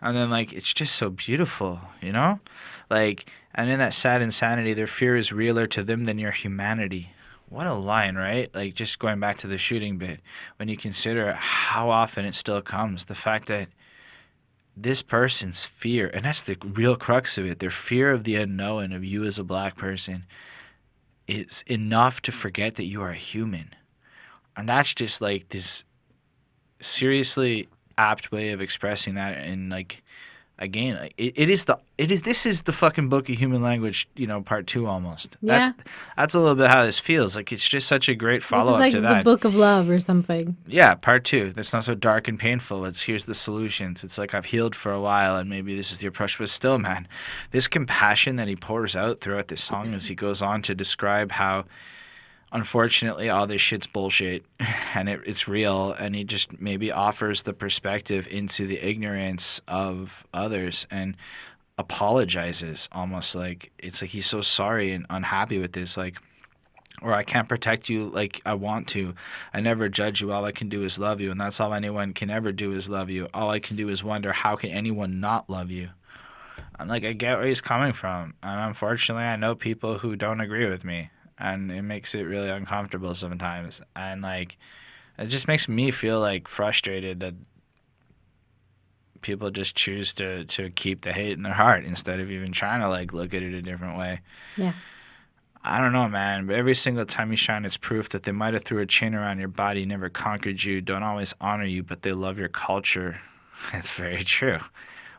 And then like, it's just so beautiful, you know? Like, and in that sad insanity, their fear is realer to them than your humanity. What a line, right? Like, just going back to the shooting bit, when you consider how often it still comes, the fact that this person's fear, and that's the real crux of it, their fear of the unknown of you as a black person is enough to forget that you are a human. And that's just like this seriously apt way of expressing that. And like, again, this is the fucking book of human language, you know, part 2 almost. Yeah. That's a little bit how this feels. Like, it's just such a great follow-up like to that. The book of love or something. Yeah, part 2. That's not so dark and painful. It's here's the solutions. It's like I've healed for a while, and maybe this is the approach. But still, man, this compassion that he pours out throughout this song as he goes on to describe how, unfortunately, all this shit's bullshit and it's real, and he just maybe offers the perspective into the ignorance of others and apologizes, almost like it's like he's so sorry and unhappy with this, like, or I can't protect you like I want to. I never judge you. All I can do is love you, and that's all anyone can ever do is love you. All I can do is wonder, how can anyone not love you? And like, I get where he's coming from, and unfortunately I know people who don't agree with me. And it makes it really uncomfortable sometimes. And, like, it just makes me feel, like, frustrated that people just choose to keep the hate in their heart instead of even trying to, like, look at it a different way. Yeah. I don't know, man, but every single time you shine, it's proof that they might have threw a chain around your body, never conquered you, don't always honor you, but they love your culture. That's very true.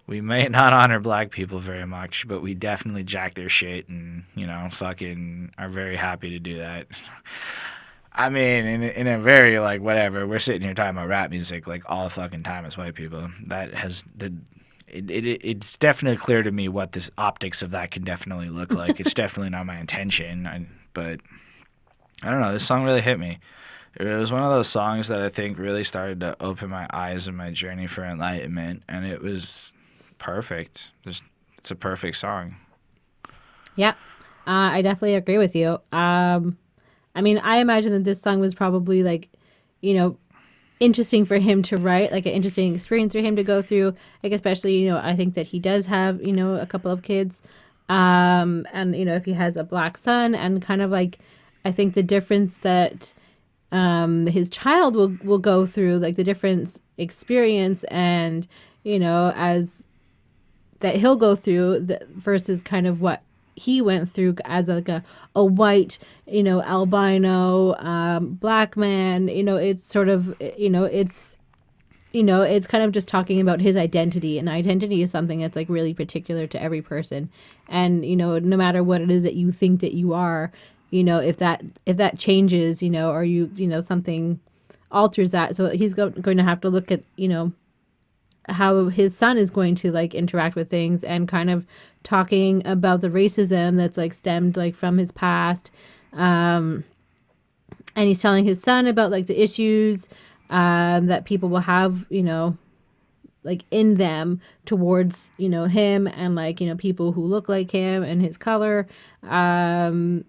We may not honor black people very much, but we definitely jack their shit and, you know, fucking are very happy to do that. I mean, in a very, like, whatever, we're sitting here talking about rap music, like, all fucking time as white people. That has it's definitely clear to me what this optics of that can definitely look like. It's definitely not my intention, but I don't know. This song really hit me. It was one of those songs that I think really started to open my eyes in my journey for enlightenment, and it was perfect. It's a perfect song. Yeah, I definitely agree with you. I mean, I imagine that this song was probably like, interesting for him to write, like an interesting experience for him to go through. Like, especially, I think that he does have, a couple of kids. And, if he has a black son, and kind of like, I think the difference that his child will go through, like the different experience and, as that he'll go through versus kind of what he went through as like a white, albino, black man, it's sort of, it's kind of just talking about his identity, and identity is something that's like really particular to every person. And, no matter what it is that you think that you are, if that changes, or something alters that. So he's going to have to look at, how his son is going to like interact with things, and kind of talking about the racism that's like stemmed like from his past. And he's telling his son about like the issues that people will have, like in them towards, him, and like, people who look like him and his color. And,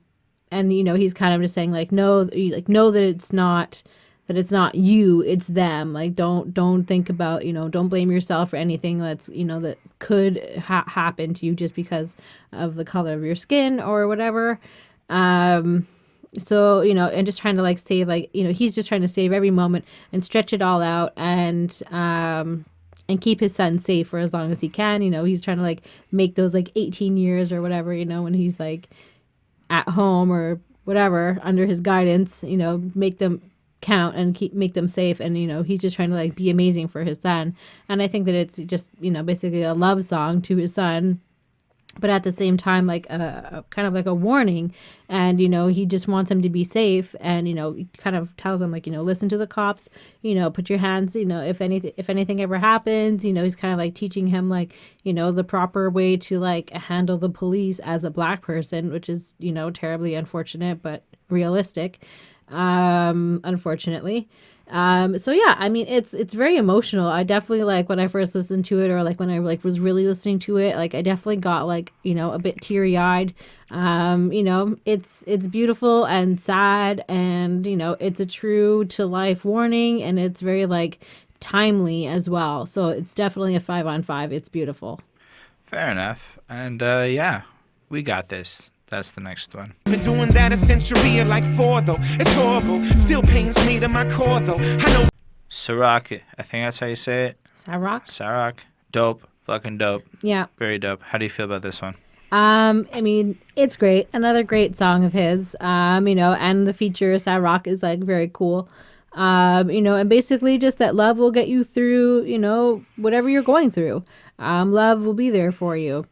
he's kind of just saying like, no, like, know that it's not you, it's them. Like, don't think about, don't blame yourself for anything that's, that could happen to you just because of the color of your skin or whatever. So, and just trying to like save, like, he's just trying to save every moment and stretch it all out, and keep his son safe for as long as he can. He's trying to like make those like 18 years or whatever, when he's like at home or whatever under his guidance, make them count and make them safe. And, he's just trying to like be amazing for his son. And I think that it's just, basically a love song to his son, but at the same time, like a kind of like a warning. And, he just wants him to be safe. And, he kind of tells him like, listen to the cops, put your hands, if anything ever happens, he's kind of like teaching him like, the proper way to like handle the police as a black person, which is, terribly unfortunate, but realistic, unfortunately. So yeah, I mean, it's very emotional. I definitely, like, when I first listened to it, or like when I like was really listening to it, like I definitely got like, a bit teary eyed. It's beautiful and sad, and, it's a true to life warning, and it's very like timely as well. So it's definitely a 5 on 5. It's beautiful. Fair enough. And, yeah, we got this. That's the next one. Been doing that a century or like 4 though. It's horrible. Still pains me to my core though. I know. Sa-Roc, I think that's how you say it. Sa-Roc. Sa-Roc. Dope. Fucking dope. Yeah. Very dope. How do you feel about this one? I mean, it's great. Another great song of his. And the feature Sa-Roc is like very cool. And basically just that love will get you through, whatever you're going through. Love will be there for you.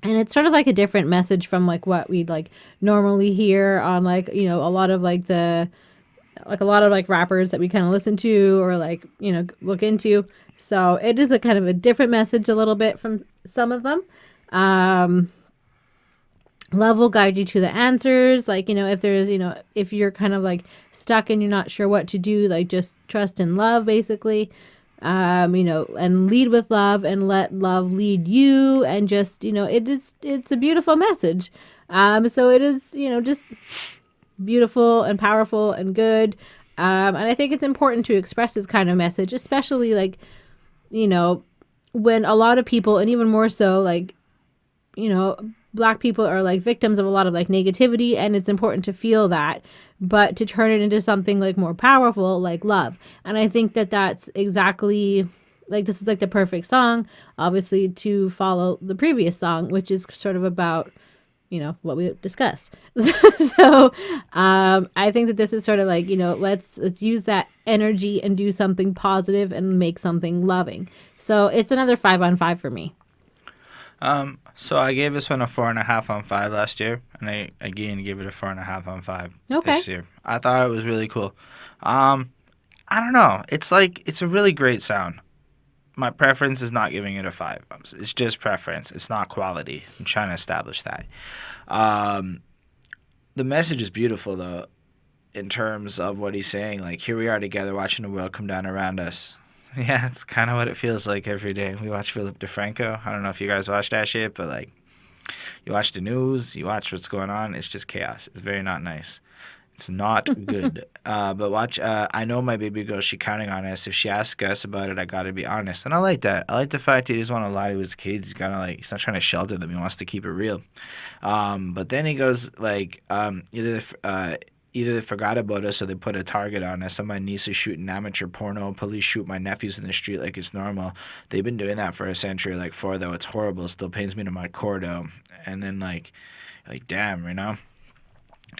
And it's sort of like a different message from like what we'd like normally hear on like, a lot of like rappers that we kind of listen to or like, look into. So it is a kind of a different message a little bit from some of them. Love will guide you to the answers. Like, if there's, if you're kind of like stuck and you're not sure what to do, like just trust in love, basically. And lead with love and let love lead you, and just, it's a beautiful message. So it is, just beautiful and powerful and good. And I think it's important to express this kind of message, especially like, when a lot of people, and even more so like, Black people are like victims of a lot of like negativity, and it's important to feel that, but to turn it into something like more powerful, like love. And I think that that's exactly like, this is like the perfect song, obviously, to follow the previous song, which is sort of about, what we discussed. So I think that this is sort of like, let's use that energy and do something positive and make something loving. So it's another 5 on 5 for me. So I gave this one a 4.5 on 5 last year, and I again gave it a 4.5 on 5 this year. I thought it was really cool. I don't know. It's like, it's a really great sound. My preference is not giving it a 5. It's just preference. It's not quality. I'm trying to establish that. the message is beautiful, though, in terms of what he's saying. Like, here we are together watching the world come down around us. Yeah, it's kind of what it feels like every day. We watch Philip DeFranco. I don't know if you guys watch that shit, but, like, you watch the news, you watch what's going on. It's just chaos. It's very not nice. It's not good. But watch, I know my baby girl, she counting on us. If she asks us about it, I got to be honest. And I like that. I like the fact that he doesn't want to lie to his kids. He's kind of like, he's not trying to shelter them. He wants to keep it real. But then he goes, like, either they forgot about us or they put a target on us. Some of my nieces shooting amateur porno. Police shoot my nephews in the street like it's normal. They've been doing that for a century, like, four, though. It's horrible. It still pains me to my core, though. And then, like damn, you know?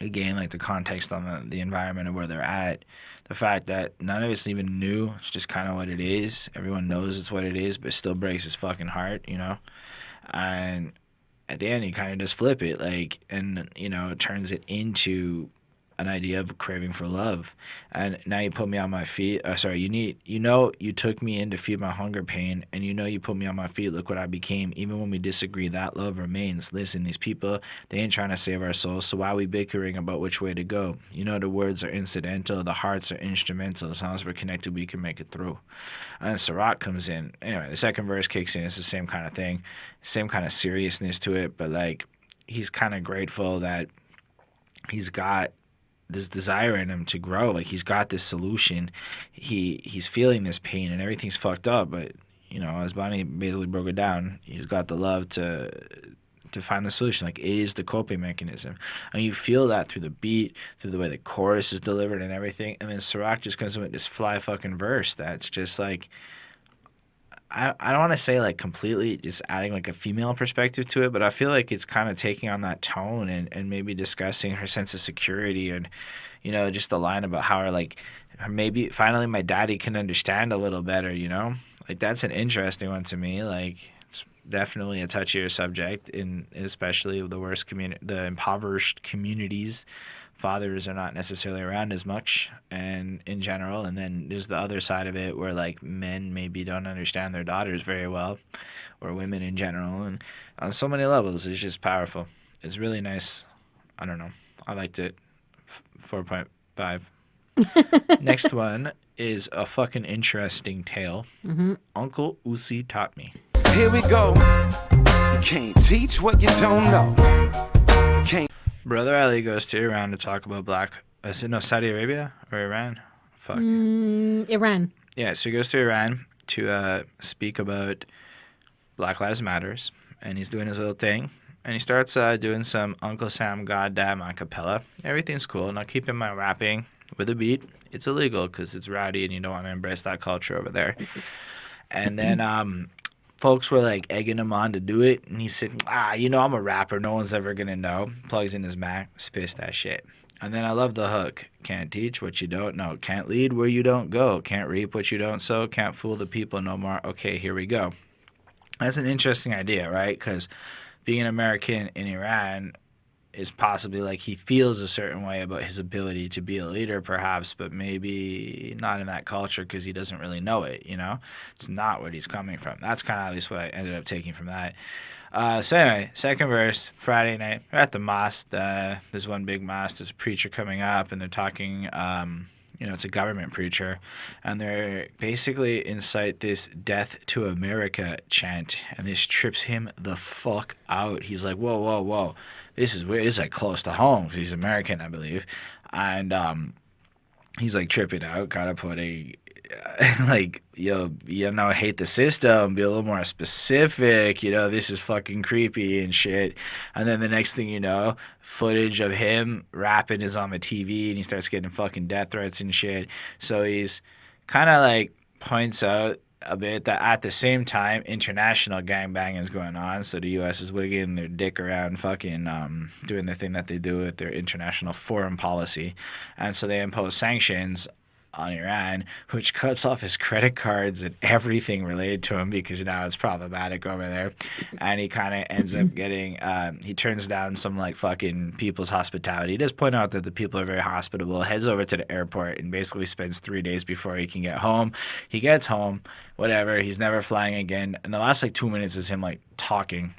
Again, like, the context on the environment of where they're at. The fact that none of it's even new. It's just kind of what it is. Everyone knows it's what it is, but it still breaks his fucking heart, you know? And at the end, he kind of just flip it, like, and, you know, turns it into an idea of craving for love. And now you put me on my feet. You took me in to feed my hunger pain, and you put me on my feet. Look what I became. Even when we disagree, that love remains. Listen, these people, they ain't trying to save our souls, so why are we bickering about which way to go? The words are incidental, the hearts are instrumental. As long as we're connected, we can make it through. And Sa-Roc comes in. Anyway, the second verse kicks in. It's the same kind of thing, same kind of seriousness to it, but, like, he's kind of grateful that he's got this desire in him to grow. Like, he's got this solution. He's feeling this pain and everything's fucked up, but, as Bonnie basically broke it down, he's got the love to find the solution. Like, it is the coping mechanism. And you feel that through the beat, through the way the chorus is delivered and everything. And then Sa-Roc just comes in with this fly fucking verse that's just like, I don't want to say, like, completely just adding, like, a female perspective to it, but I feel like it's kind of taking on that tone and maybe discussing her sense of security and, just the line about how maybe finally my daddy can understand a little better, Like, that's an interesting one to me. Like, it's definitely a touchier subject, in especially the impoverished communities. Fathers are not necessarily around as much, and in general. And then there's the other side of it where, like, men maybe don't understand their daughters very well, or women in general. And on so many levels, it's just powerful. It's really nice. I don't know. I liked it. 4.5. Next one is a fucking interesting tale. Mm-hmm. Uncle Usi Taught Me. Here we go. You can't teach what you don't know. Brother Ali goes to Iran to talk about Saudi Arabia or Iran? Fuck. Iran. Yeah, so he goes to Iran to speak about Black Lives Matters, and he's doing his little thing, and he starts doing some Uncle Sam Goddamn a cappella. Everything's cool. Now keep in mind, rapping with a beat, it's illegal because it's rowdy and you don't want to embrace that culture over there. And then folks were, like, egging him on to do it, and he said, I'm a rapper, no one's ever gonna know. Plugs in his Mac, spits that shit. And then I love the hook. Can't teach what you don't know. Can't lead where you don't go. Can't reap what you don't sow. Can't fool the people no more. Okay, here we go. That's an interesting idea, right? Because being an American in Iran is possibly, like, he feels a certain way about his ability to be a leader, perhaps, but maybe not in that culture because he doesn't really know it, It's not what he's coming from. That's kind of at least what I ended up taking from that. So anyway, second verse, Friday night, we're at the mosque. There's one big mosque. There's a preacher coming up, and they're talking, it's a government preacher, and they're basically incite this death to America chant, and this trips him the fuck out. He's like, whoa, whoa, whoa. This is weird. It's, like, close to home because he's American, I believe. And he's, like, tripping out, kind of putting, like, hate the system, be a little more specific, this is fucking creepy and shit. And then the next thing you know, footage of him rapping is on the TV, and he starts getting fucking death threats and shit. So he's kind of, like, points out a bit that at the same time international gangbanging is going on, so the U.S. is wigging their dick around fucking doing the thing that they do with their international foreign policy, and so they impose sanctions on Iran, which cuts off his credit cards and everything related to him because now it's problematic over there. And he kind of ends up getting, he turns down some, like, fucking people's hospitality. He does point out that the people are very hospitable, heads over to the airport and basically spends 3 days before he can get home. He gets home, whatever, he's never flying again. And the last, like, 2 minutes is him, like, talking.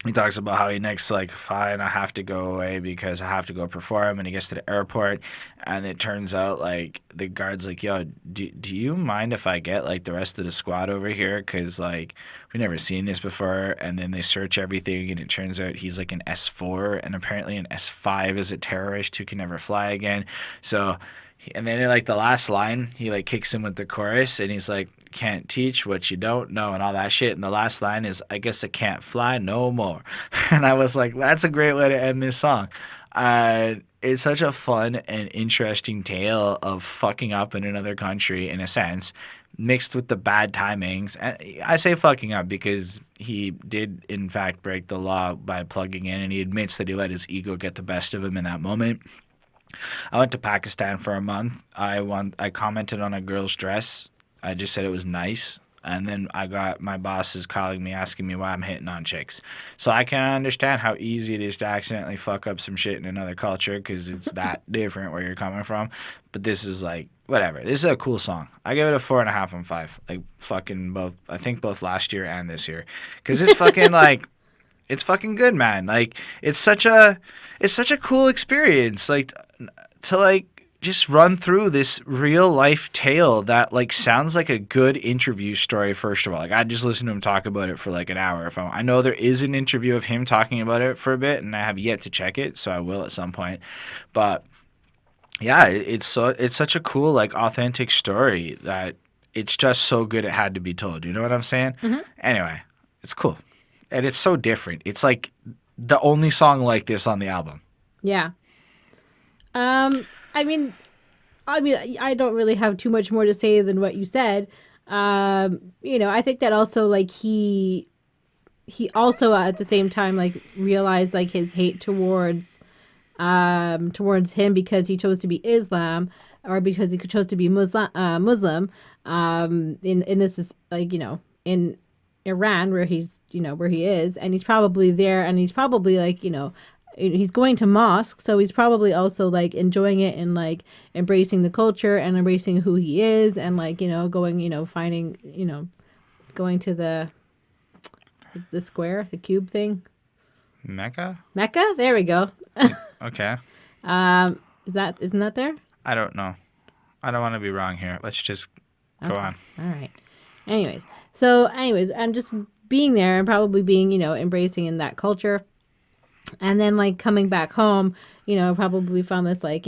He talks about how he next like, fine, I have to go away because I have to go perform, and he gets to the airport, and it turns out like the guard's like, yo, do you mind if I get like the rest of the squad over here, because like we've never seen this before. And then they search everything, and it turns out he's like an S4, and apparently an S5 is a terrorist who can never fly again. So, and then in like the last line, he like kicks him with the chorus, and he's like, can't teach what you don't know, and all that shit. And the last line is, I guess I can't fly no more. And I was like, that's a great way to end this song. It's such a fun and interesting tale of fucking up in another country, in a sense, mixed with the bad timings. And I say fucking up because he did, in fact, break the law by plugging in, and he admits that he let his ego get the best of him in that moment. I went to Pakistan for a month. I commented on a girl's dress. I just said it was nice. And then I got my bosses calling me, asking me why I'm hitting on chicks. So I can understand how easy it is to accidentally fuck up some shit in another culture, because it's that different where you're coming from. But this is like, whatever. This is a cool song. I give it a 4.5 on 5. Like fucking both. I think both last year and this year. Because it's fucking like, it's fucking good, man. Like it's such a cool experience. Like to like just run through this real life tale that like sounds like a good interview story. First of all, like I just listened to him talk about it for like an hour. I know there is an interview of him talking about it for a bit, and I have yet to check it, so I will at some point. But yeah, it's such a cool like authentic story that it's just so good it had to be told. You know what I'm saying? Mm-hmm. Anyway, it's cool, and it's so different. It's like the only song like this on the album. Yeah. I mean, I don't really have too much more to say than what you said. I think that also like he also at the same time like realized like his hate towards him because he chose to be Islam, or because he chose to be Muslim. In this is like, in Iran where he is, and he's probably there, and he's probably like, he's going to mosque, so he's probably also like enjoying it and like embracing the culture and embracing who he is, and like going finding going to the square, the cube thing, Mecca. There we go. Okay. Isn't that there? I don't know. I don't want to be wrong here. Let's just go on. All right. Anyways, I'm just being there and probably being embracing in that culture. And then, like, coming back home, probably found this, like,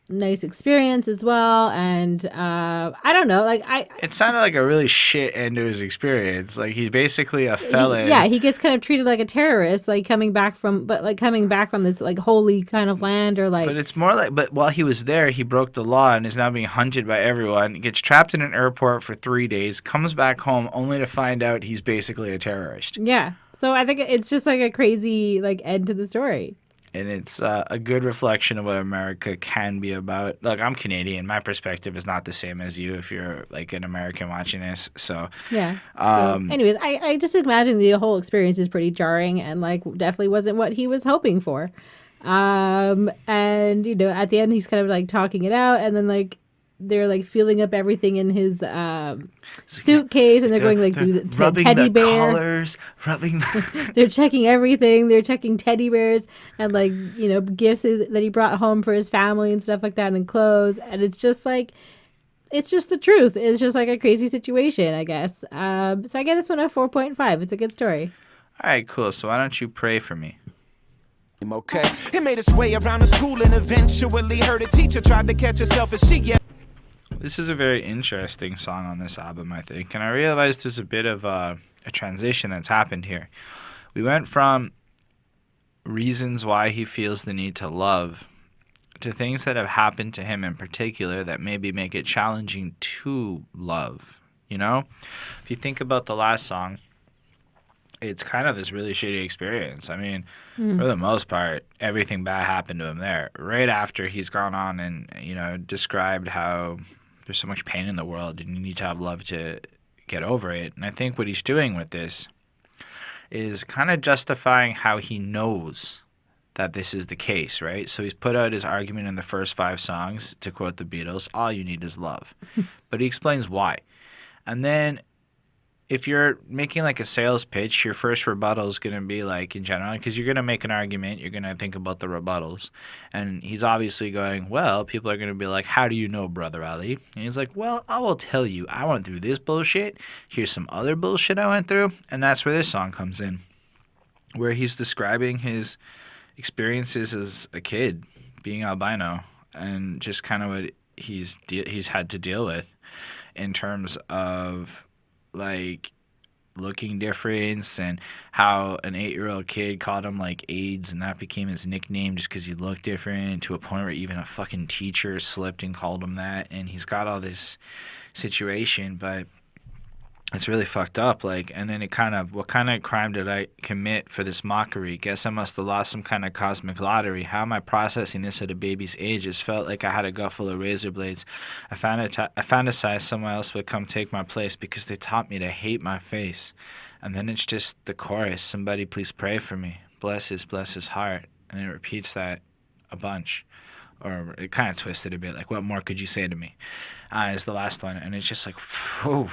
nice experience as well. And I don't know, like, it sounded like a really shit end to his experience. Like, he's basically a felon. He gets kind of treated like a terrorist, like, coming back from this, like, holy kind of land, or, like... But it's more like, but while he was there, he broke the law and is now being hunted by everyone, gets trapped in an airport for 3 days, comes back home only to find out he's basically a terrorist. Yeah. So I think it's just like a crazy like end to the story. And it's a good reflection of what America can be about. Look, I'm Canadian. My perspective is not the same as you if you're like an American watching this. So yeah. Anyways, I just imagine the whole experience is pretty jarring and like definitely wasn't what he was hoping for. And at the end he's kind of like talking it out, and then like they're like feeling up everything in his suitcase, and they're going like through the teddy bear collars, They're checking everything. They're checking teddy bears and like gifts that he brought home for his family and stuff like that, and clothes. And it's just like, it's just the truth. It's just like a crazy situation, I guess. So I get this one a 4.5. It's a good story. All right, cool. So why don't you pray for me? Okay. It made its way around the school and eventually heard a teacher tried to catch herself as she This is a very interesting song on this album, I think. And I realized there's a bit of a transition that's happened here. We went from reasons why he feels the need to love to things that have happened to him in particular that maybe make it challenging to love. If you think about the last song, it's kind of this really shitty experience. I mean, for the most part, everything bad happened to him there. Right after he's gone on and, described how there's so much pain in the world and you need to have love to get over it. And I think what he's doing with this is kind of justifying how he knows that this is the case, right? So he's put out his argument in the first 5 songs, to quote the Beatles, all you need is love. But he explains why. And then if you're making like a sales pitch, your first rebuttal is going to be like in general, because you're going to make an argument, you're going to think about the rebuttals. And he's obviously going, well, people are going to be like, how do you know, Brother Ali? And he's like, well, I will tell you, I went through this bullshit. Here's some other bullshit I went through. And that's where this song comes in, where he's describing his experiences as a kid being albino and just kind of what he's had to deal with in terms of like looking different, and how an 8-year-old kid called him like AIDS, and that became his nickname just because he looked different, to a point where even a fucking teacher slipped and called him that. And he's got all this situation, but it's really fucked up. Like, and then what kind of crime did I commit for this mockery? Guess I must have lost some kind of cosmic lottery. How am I processing this at a baby's age? It felt like I had a gut full of razor blades. I fantasized someone else would come take my place because they taught me to hate my face. And then it's just the chorus, somebody please pray for me. Bless his heart. And it repeats that a bunch. Or it kind of twisted a bit. Like, what more could you say to me? Is the last one. And it's just like, whew.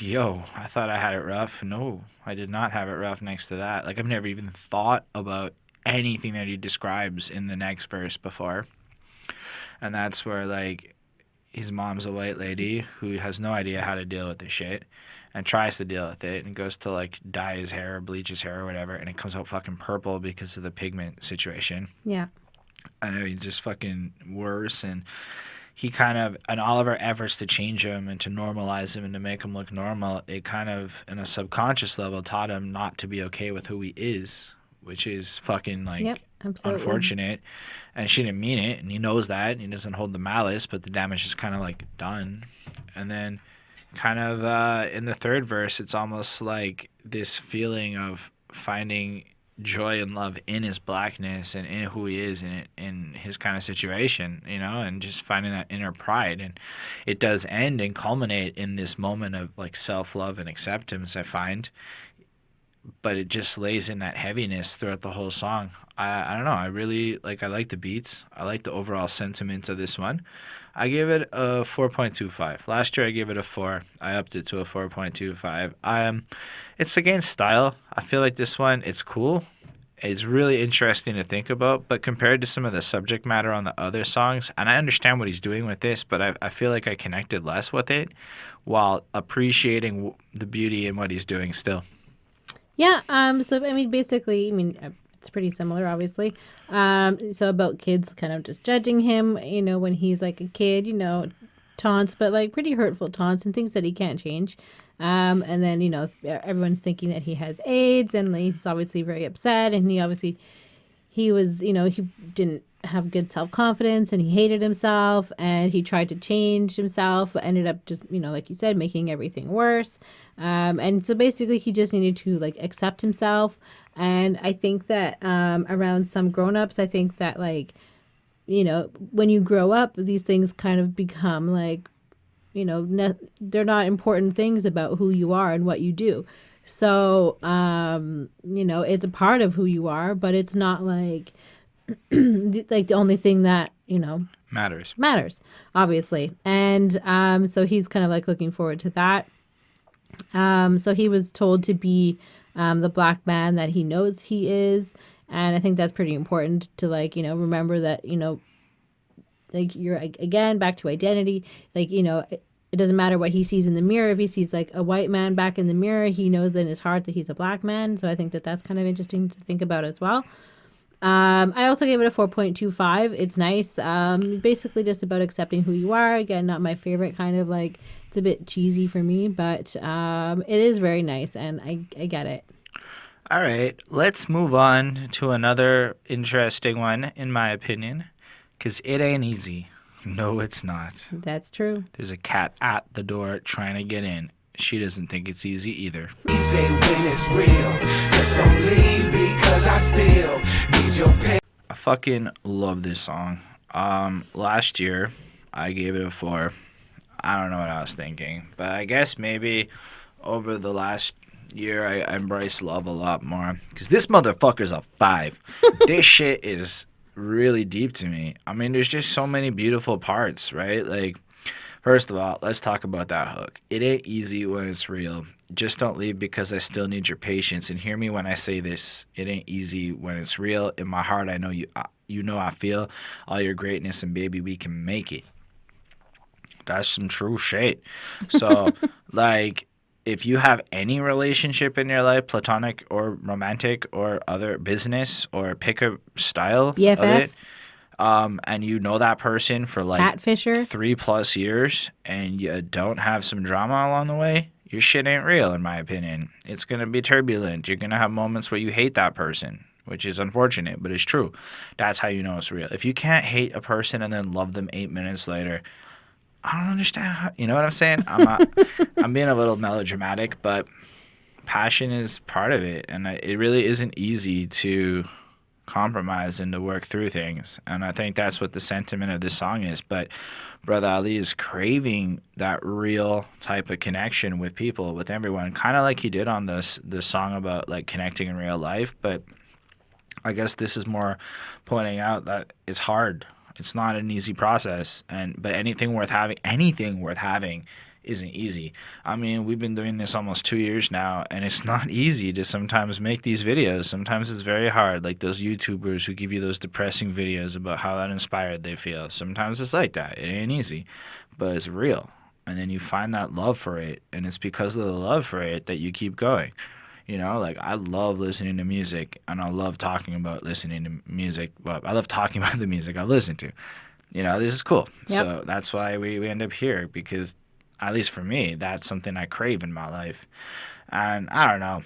Yo, I thought I had it rough. No, I did not have it rough next to that. Like, I've never even thought about anything that he describes in the next verse before. And that's where, like, his mom's a white lady who has no idea how to deal with this shit and tries to deal with it and goes to, like, dye his hair or bleach his hair or whatever, and it comes out fucking purple because of the pigment situation. Yeah. I know, just fucking worse. And he kind of, and all of our efforts to change him and to normalize him and to make him look normal, it kind of, in a subconscious level, taught him not to be okay with who he is, which is fucking, like, unfortunate. And she didn't mean it, and he knows that, and he doesn't hold the malice, but the damage is kind of, like, done. And then kind of in the third verse, it's almost like this feeling of finding joy and love in his blackness and in who he is and in his kind of situation, you know, and just finding that inner pride. And it does end and culminate in this moment of like self-love and acceptance, I find, but it just lays in that heaviness throughout the whole song. I don't know, I like the beats. I like the overall sentiment of this one. I give it a 4.25. Last year I gave it a 4. I upped it to a 4.25. It's against style. I feel like this one, it's cool. It's really interesting to think about, but compared to some of the subject matter on the other songs, and I understand what he's doing with this, but I feel like I connected less with it while appreciating the beauty in what he's doing still. Yeah, so I mean, basically, it's pretty similar, obviously. So about kids kind of just judging him, you know, when he's like a kid, you know, taunts, but like pretty hurtful taunts and things that he can't change. And then, you know, everyone's thinking that he has AIDS, and he's obviously very upset, and he was, you know, he didn't have good self-confidence, and he hated himself, and he tried to change himself, but ended up just, you know, like you said, making everything worse. And so basically he just needed to like accept himself. And I think that around some grown-ups, I think that, like, you know, when you grow up, these things kind of become like, you know, they're not important things about who you are and what you do. So, you know, it's a part of who you are, but it's not like like the only thing that, you know, matters, obviously. And so he's kind of like looking forward to that. So he was told to be the black man that he knows he is. And I think that's pretty important to, like, you know, remember that, you know, like, you're, again, back to identity. Like, you know, it doesn't matter what he sees in the mirror. If he sees like a white man back in the mirror, he knows in his heart that he's a black man. So I think that that's kind of interesting to think about as well. I also gave it a 4.25. It's nice. Basically just about accepting who you are. Again, not my favorite kind of, like, it's a bit cheesy for me, but it is very nice, and I get it. All right, let's move on to another interesting one, in my opinion, because it ain't easy. No, it's not. That's true. There's a cat at the door trying to get in. She doesn't think it's easy either. Easy when it's real. Just don't leave because I still need your pain. I fucking love this song. Last year, I gave it a 4. I don't know what I was thinking, but I guess maybe over the last year, I embrace love a lot more, because this motherfucker's a 5. This shit is really deep to me. I mean, there's just so many beautiful parts, right? Like, First of all, let's talk about that hook. It ain't easy when it's real. Just don't leave because I still need your patience. And hear me when I say this. It ain't easy when it's real. In my heart, I know you know I feel all your greatness, and baby, we can make it. That's some true shit. So, like, if you have any relationship in your life, platonic or romantic or other business or pick a style BFF? of it, and you know that person for like Catfisher? 3+ years and you don't have some drama along the way, your shit ain't real, in my opinion. It's going to be turbulent. You're going to have moments where you hate that person, which is unfortunate, but it's true. That's how you know it's real. If you can't hate a person and then love them 8 minutes later, I don't understand how, you know what I'm saying? I'm being a little melodramatic, but passion is part of it, and it really isn't easy to compromise and to work through things. And I think that's what the sentiment of this song is. But Brother Ali is craving that real type of connection with people, with everyone, kind of like he did on this song about like connecting in real life. But I guess this is more pointing out that it's hard. It's not an easy process, but anything worth having isn't easy. I mean, we've been doing this almost 2 years now, and it's not easy to sometimes make these videos. Sometimes it's very hard, like those YouTubers who give you those depressing videos about how uninspired they feel. Sometimes it's like that. It ain't easy, but it's real. And then you find that love for it, and it's because of the love for it that you keep going. You know, like I love listening to music, and I love talking about listening to music. Well, I love talking about the music I listen to. You know, this is cool. Yep. So that's why we end up here, because at least for me, that's something I crave in my life. And I don't know.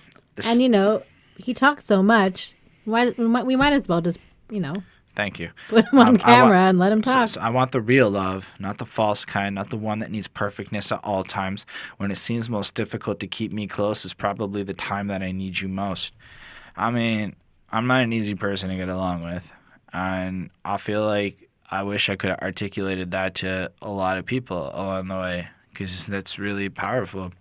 And, you know, he talks so much. We might as well just, you know. Thank you. Put him on camera and let him talk. So I want the real love, not the false kind, not the one that needs perfectness at all times. When it seems most difficult to keep me close is probably the time that I need you most. I mean, I'm not an easy person to get along with. And I feel like I wish I could have articulated that to a lot of people along the way, because that's really powerful.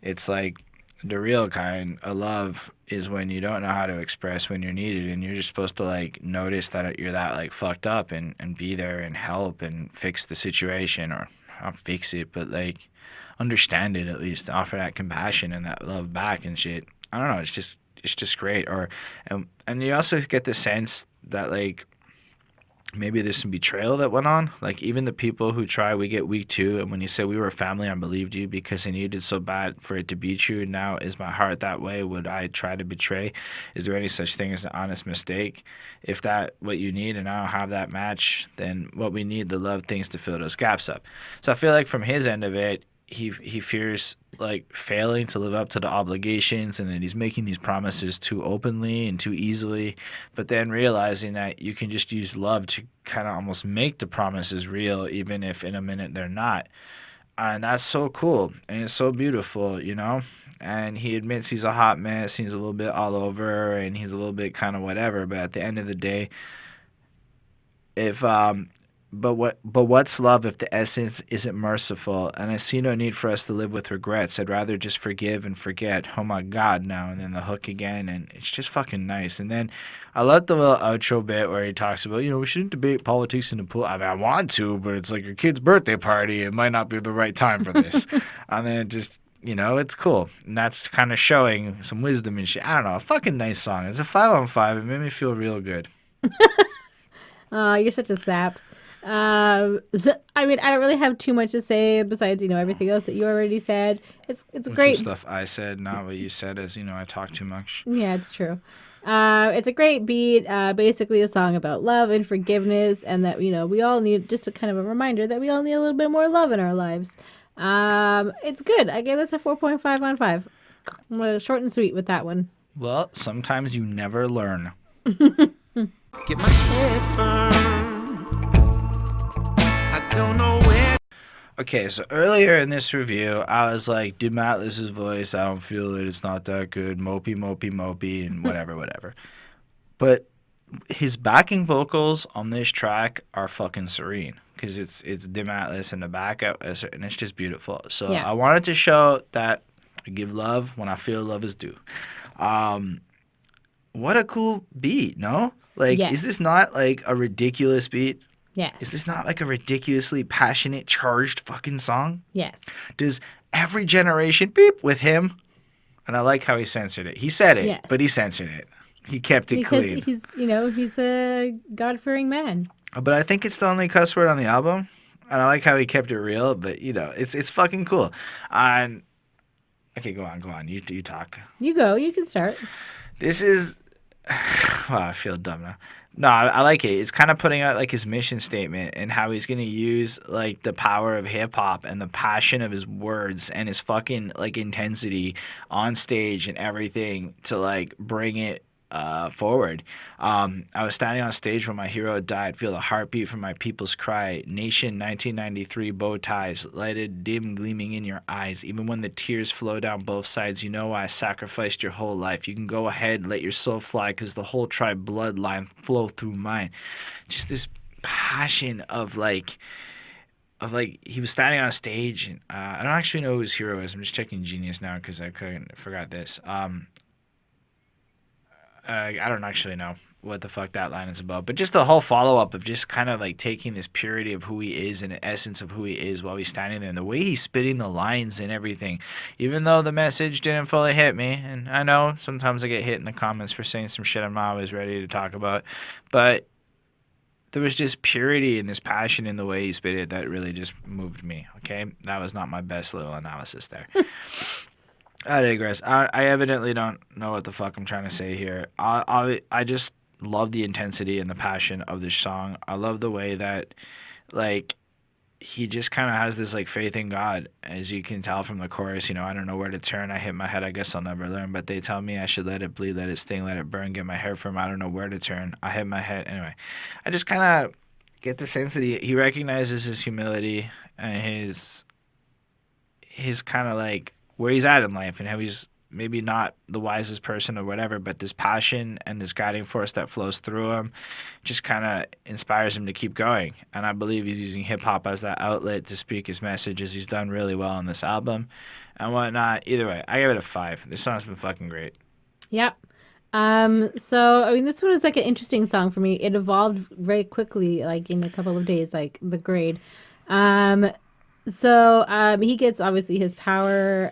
It's like the real kind of love is when you don't know how to express when you're needed, and you're just supposed to like notice that you're that like fucked up and be there and help and fix the situation, or not fix it, but like understand it, at least offer that compassion and that love back and shit. I don't know, it's just great. Or and you also get the sense that like maybe there's some betrayal that went on. Like, even the people who try, we get weak too. And when you say we were a family, I believed you because I needed so bad for it to be true. Now, is my heart that way? Would I try to betray? Is there any such thing as an honest mistake? If that what you need and I don't have that match, then what we need, the love things to fill those gaps up. So I feel like from his end of it, he fears like failing to live up to the obligations, and that he's making these promises too openly and too easily, but then realizing that you can just use love to kind of almost make the promises real, even if in a minute they're not. And that's so cool, and it's so beautiful, you know. And he admits he's a hot mess, he's a little bit all over, and he's a little bit kind of whatever, but at the end of the day, if But what's love if the essence isn't merciful? And I see no need for us to live with regrets. I'd rather just forgive and forget. Oh my God, now. And then the hook again, and it's just fucking nice. And then I love the little outro bit where he talks about, you know, we shouldn't debate politics in the pool. I mean, I want to, but it's like your kid's birthday party. It might not be the right time for this. And then it just, you know, it's cool. And that's kind of showing some wisdom and shit. I don't know. A fucking nice song. It's a 5 on 5. It made me feel real good. Oh, you're such a sap. I mean, I don't really have too much to say besides, you know, everything else that you already said. It's great stuff I said, not what you said, as you know, I talk too much. Yeah, it's true. It's a great beat. Basically a song about love and forgiveness, and that, you know, we all need, just a kind of a reminder that we all need a little bit more love in our lives. It's good. I gave this a 4.5 on 5. I'm gonna short and sweet with that one. Well, sometimes you never learn. Get my head firm. I don't know where. Okay, so earlier in this review, I was like, did Matt Liss's voice? I don't feel it. It's not that good. Mopey, and whatever. But his backing vocals on this track are fucking serene, because it's Dim Atlas in the back, and it's just beautiful. So yeah. I wanted to show that I give love when I feel love is due. What a cool beat, no? Like, yes. Is this not like a ridiculous beat? Yes. Is this not like a ridiculously passionate, charged fucking song? Yes. Does every generation beep with him? And I like how he censored it. He said it, Yes. but he censored it. He kept it because clean. he's a God-fearing man. But I think it's the only cuss word on the album. And I like how he kept it real, but it's fucking cool. Okay, go on. You talk. You go. You can start. This is wow, I feel dumb now. No, I like it. It's kind of putting out like his mission statement and how he's going to use like the power of hip hop and the passion of his words and his fucking like intensity on stage and everything to like bring it forward. I was standing on stage when my hero died. Feel the heartbeat from my people's cry. Nation 1993 bow ties, lighted dim gleaming in your eyes. Even when the tears flow down both sides, you know I sacrificed your whole life. You can go ahead, let your soul fly, because the whole tribe bloodline flow through mine. Just this passion of like he was standing on stage, and I don't actually know who his hero is. I'm just checking Genius now because I forgot this. I don't actually know what the fuck that line is about, but just the whole follow-up of just kind of like taking this purity of who he is and the essence of who he is while he's standing there and the way he's spitting the lines and everything, even though the message didn't fully hit me. And I know sometimes I get hit in the comments for saying some shit I'm not always ready to talk about, but there was just purity and this passion in the way he spit it that really just moved me. Okay, that was not my best little analysis there. I digress. I evidently don't know what the fuck I'm trying to say here. I just love the intensity and the passion of this song. I love the way that, like, he just kind of has this, like, faith in God. As you can tell from the chorus, I don't know where to turn. I hit my head, I guess I'll never learn. But they tell me I should let it bleed, let it sting, let it burn, get my hair from, I don't know where to turn. I hit my head. Anyway, I just kind of get the sense that he recognizes his humility and his kind of, like, where he's at in life and how he's maybe not the wisest person or whatever, but this passion and this guiding force that flows through him just kind of inspires him to keep going. And I believe he's using hip-hop as that outlet to speak his message, as he's done really well on this album and whatnot. Either way, I give it a 5. This song's been fucking great. Yep. So, I mean, this one was like an interesting song for me. It evolved very quickly, like in a couple of days, like the grade. So he gets obviously his power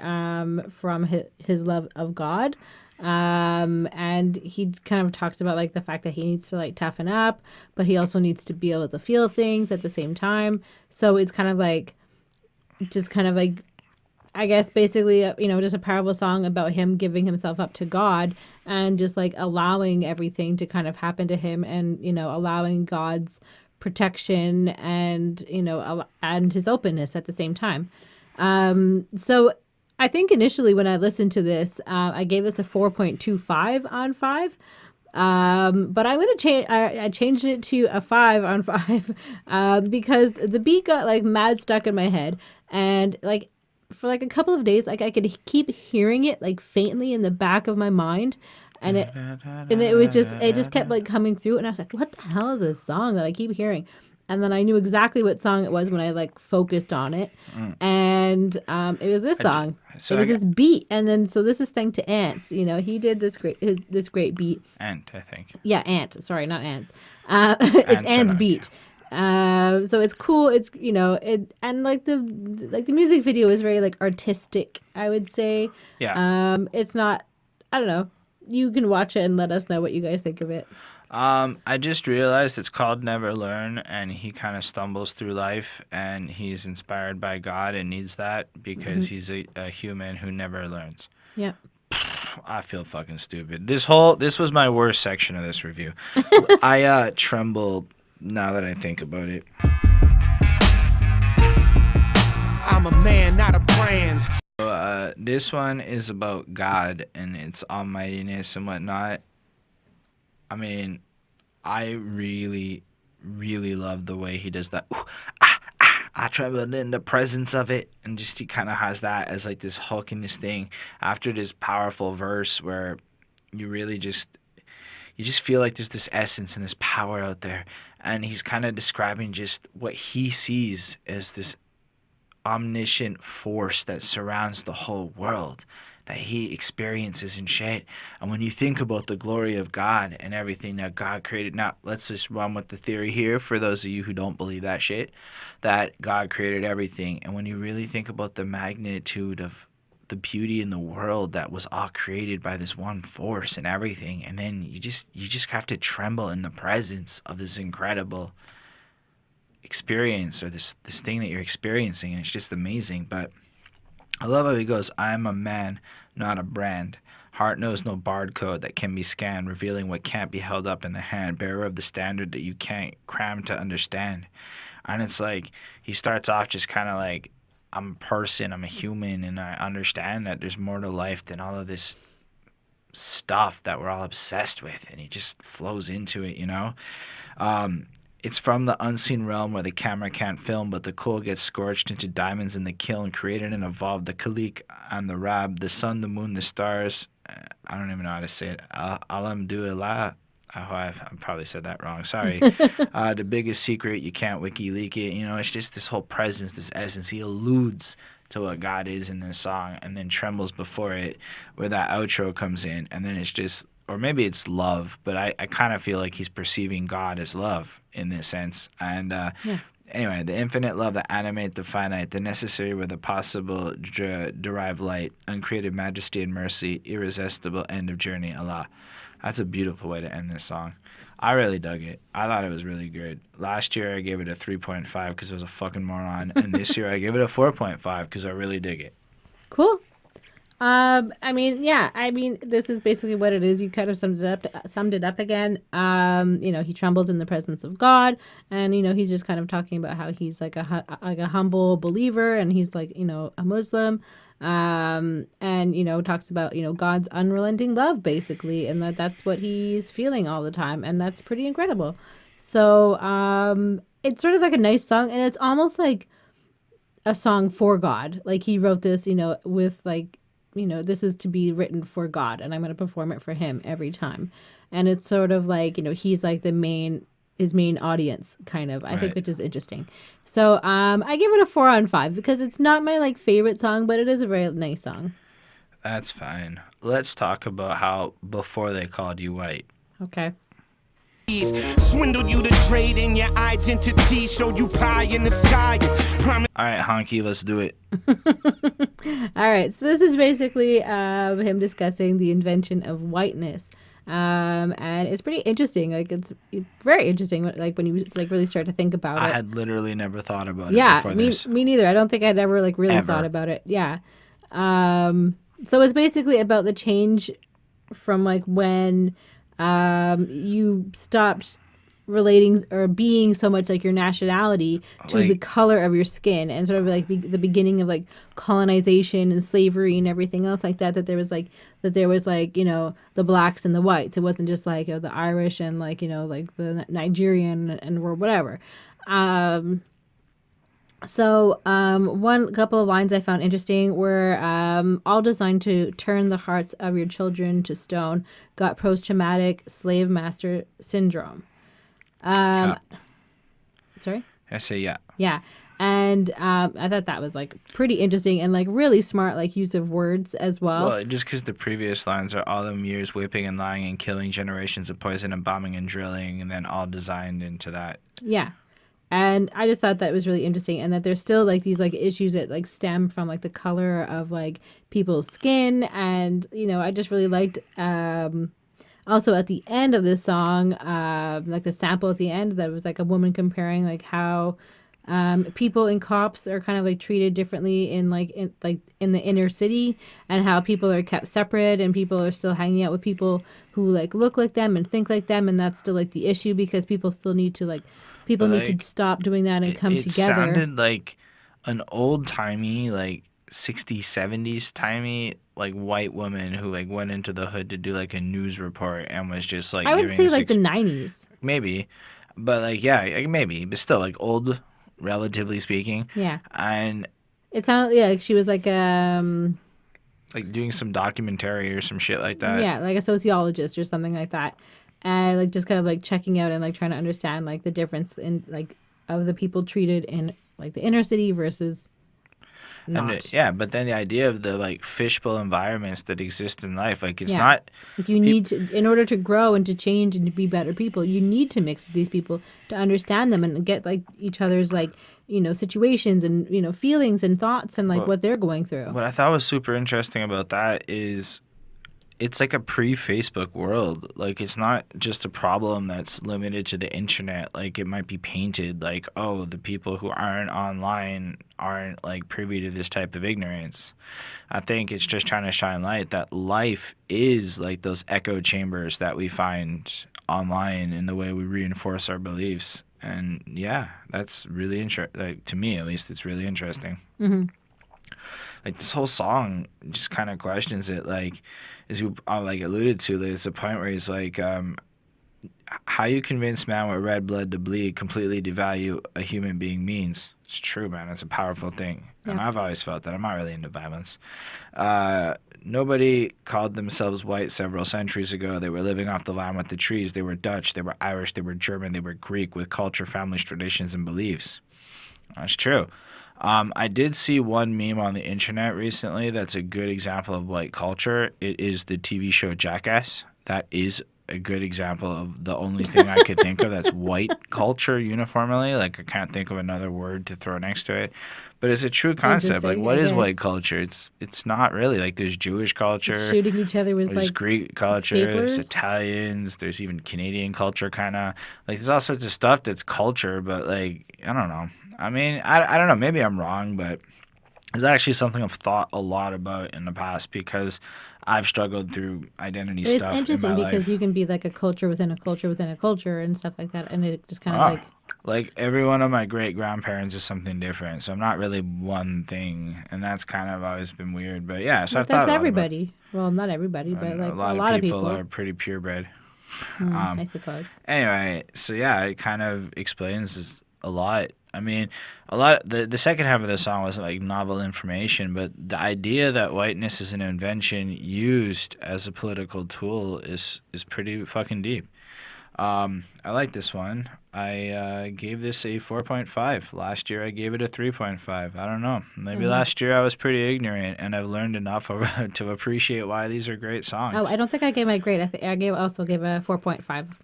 from his love of God, and he kind of talks about like the fact that he needs to like toughen up, but he also needs to be able to feel things at the same time. So it's kind of like, just kind of like, I guess basically just a powerful song about him giving himself up to God and just like allowing everything to kind of happen to him, and allowing God's protection and and his openness at the same time. So I think initially when I listened to this, I gave this a 4.25 on 5. But I'm gonna change. I changed it to a 5 on 5 because the beat got like mad stuck in my head, and like for like a couple of days, like I could keep hearing it like faintly in the back of my mind. And it just kept like coming through, and I was like, what the hell is this song that I keep hearing? And then I knew exactly what song it was when I like focused on it. And it was this song. It was this beat. And then so this is thanks to Ants. He did this great beat. Ant, I think. Yeah, Ant. Sorry, not Ants. It's Ant's beat. So it's cool. It's and like the music video is very like artistic, I would say. Yeah. It's not, I don't know. You can watch it and let us know what you guys think of it. I just realized it's called Never Learn, and he kind of stumbles through life, and he's inspired by God and needs that because he's a human who never learns. Yeah. I feel fucking stupid. This was my worst section of this review. I tremble now that I think about it. I'm a man, not a brand. This one is about God and its almightiness and whatnot. I mean, I really, really love the way he does that. Ooh, I trembled in the presence of it. And just he kind of has that as like this hook in this thing after this powerful verse where you really just feel like there's this essence and this power out there. And he's kind of describing just what he sees as this omniscient force that surrounds the whole world, that he experiences and shit. And when you think about the glory of God and everything that God created, now let's just run with the theory here for those of you who don't believe that shit, that God created everything. And when you really think about the magnitude of the beauty in the world that was all created by this one force and everything, and then you just have to tremble in the presence of this incredible experience, or this thing that you're experiencing, and it's just amazing. But I love how he goes, I'm a man, not a brand. Heart knows no barcode that can be scanned, revealing what can't be held up in the hand, bearer of the standard that you can't cram to understand. And it's like, he starts off just kind of like, I'm a person, I'm a human, and I understand that there's more to life than all of this stuff that we're all obsessed with. And he just flows into it, you know? It's from the unseen realm where the camera can't film, but the coal gets scorched into diamonds in the kiln, created and evolved the Khalik and the Rab, the sun, the moon, the stars. I don't even know how to say it. Alhamdulillah. I probably said that wrong. Sorry. The biggest secret, you can't WikiLeak it. You know, it's just this whole presence, this essence. He alludes to what God is in this song, and then trembles before it, where that outro comes in, and then it's just, or maybe it's love, but I kind of feel like he's perceiving God as love in this sense. And anyway, the infinite love that animate the finite, the necessary with the possible derive light, uncreated majesty and mercy, irresistible end of journey, Allah. That's a beautiful way to end this song. I really dug it. I thought it was really good. Last year I gave it a 3.5 because I was a fucking moron, and this year I gave it a 4.5 because I really dig it. Cool. I mean, this is basically what it is. You kind of summed it up again. You know, he trembles in the presence of God, and, you know, he's just kind of talking about how he's like a humble believer, and he's like, you know, a Muslim, and, you know, talks about, you know, God's unrelenting love, basically, and that's what he's feeling all the time, and that's pretty incredible. So, it's sort of like a nice song, and it's almost like a song for God. Like, he wrote this, you know, with like, you know, this is to be written for God, and I'm going to perform it for him every time. And it's sort of like, you know, he's like his main audience, kind of, I think, which is interesting. So I give it a 4 on 5 because it's not my like favorite song, but it is a very nice song. That's fine. Let's talk about how Before They Called You White. Okay. Swindled you to trade in your identity, showed you pie in the sky. All right, Honky, let's do it. All right, so this is basically him discussing the invention of whiteness, and it's pretty interesting. Like, it's very interesting. Like, when you like really start to think about it. I had literally never thought about it before this. Me neither. I don't think I'd ever like really thought about it. Yeah. So it's basically about the change from like when you stopped relating or being so much like your nationality to like, the color of your skin, and sort of like the beginning of like colonization and slavery and everything else like that. That there was like, you know, the blacks and the whites. It wasn't just like, you know, the Irish and like, you know, like the Nigerian and or whatever. So one couple of lines I found interesting were all designed to turn the hearts of your children to stone, got post-traumatic slave master syndrome. Sorry? I say yeah. Yeah. And I thought that was like pretty interesting and like really smart like use of words as well. Well, just because the previous lines are all them years whipping and lying and killing, generations of poison and bombing and drilling, and then all designed into that. Yeah. And I just thought that was really interesting, and that there's still like these like issues that like stem from like the color of like people's skin. And, you know, I just really liked also at the end of this song, like the sample at the end that was like a woman comparing like how people in cops are kind of like treated differently in the inner city, and how people are kept separate and people are still hanging out with people who like look like them and think like them, and that's still like the issue because people still need to like people need to stop doing that and come together. It sounded like an old-timey, like 60s, 70s timey, like white woman who like went into the hood to do like a news report and was just like, I would say like the 90s. Maybe. But like, yeah, maybe. But still like old, relatively speaking. Yeah. And it sounded, yeah, like she was like like doing some documentary or some shit like that. Yeah, like a sociologist or something like that. And like just kind of like checking out and like trying to understand like the difference in like of the people treated in like the inner city versus not. But then the idea of the like fishbowl environments that exist in life, like it's Yeah. not. Like you need to, in order to grow and to change and to be better people, you need to mix with these people to understand them and get like each other's like, situations and, feelings and thoughts and like what they're going through. What I thought was super interesting about that is it's like a pre-Facebook world. Like it's not just a problem that's limited to the internet. Like it might be painted like, oh, the people who aren't online aren't like privy to this type of ignorance. I think it's just trying to shine light that life is like those echo chambers that we find online in the way we reinforce our beliefs. And yeah, that's really interesting. Like to me, at least, it's really interesting. Mm-hmm. Like this whole song just kind of questions it. Like, as you like alluded to, there's a point where he's like, "How you convince man with red blood to bleed completely devalue a human being means." It's true, man. It's a powerful thing, and I've always felt that. I'm not really into violence. Nobody called themselves white several centuries ago. They were living off the land with the trees. They were Dutch. They were Irish. They were German. They were Greek with culture, families, traditions, and beliefs. That's true. I did see one meme on the internet recently that's a good example of white culture. It is the TV show Jackass. That is a good example of the only thing I could think of that's white culture uniformly. Like I can't think of another word to throw next to it. But it's a true concept. Like what is white culture? It's not really. Like there's Jewish culture. Shooting each other with there's like Greek culture. staplers. There's Italians. There's even Canadian culture kind of. Like there's all sorts of stuff that's culture, but like I don't know. I mean, I don't know. Maybe I'm wrong, but it's actually something I've thought a lot about in the past because I've struggled through identity stuff. It's interesting in my because life. you can be like a culture within a culture within a culture and stuff like that, and it just kind of like every one of my great grandparents is something different. So I'm not really one thing, and that's kind of always been weird. But yeah, so I thought that's everybody. Well, not everybody, but like a lot of people are pretty purebred. I suppose. Anyway, so yeah, it kind of explains a lot. I mean, the second half of the song wasn't like novel information, but the idea that whiteness is an invention used as a political tool is pretty fucking deep. I like this one. I gave this a 4.5. Last year I gave it a 3.5. I don't know. Maybe last year I was pretty ignorant, and I've learned enough to appreciate why these are great songs. Oh, I don't think I gave my grade. I also gave a 4.5.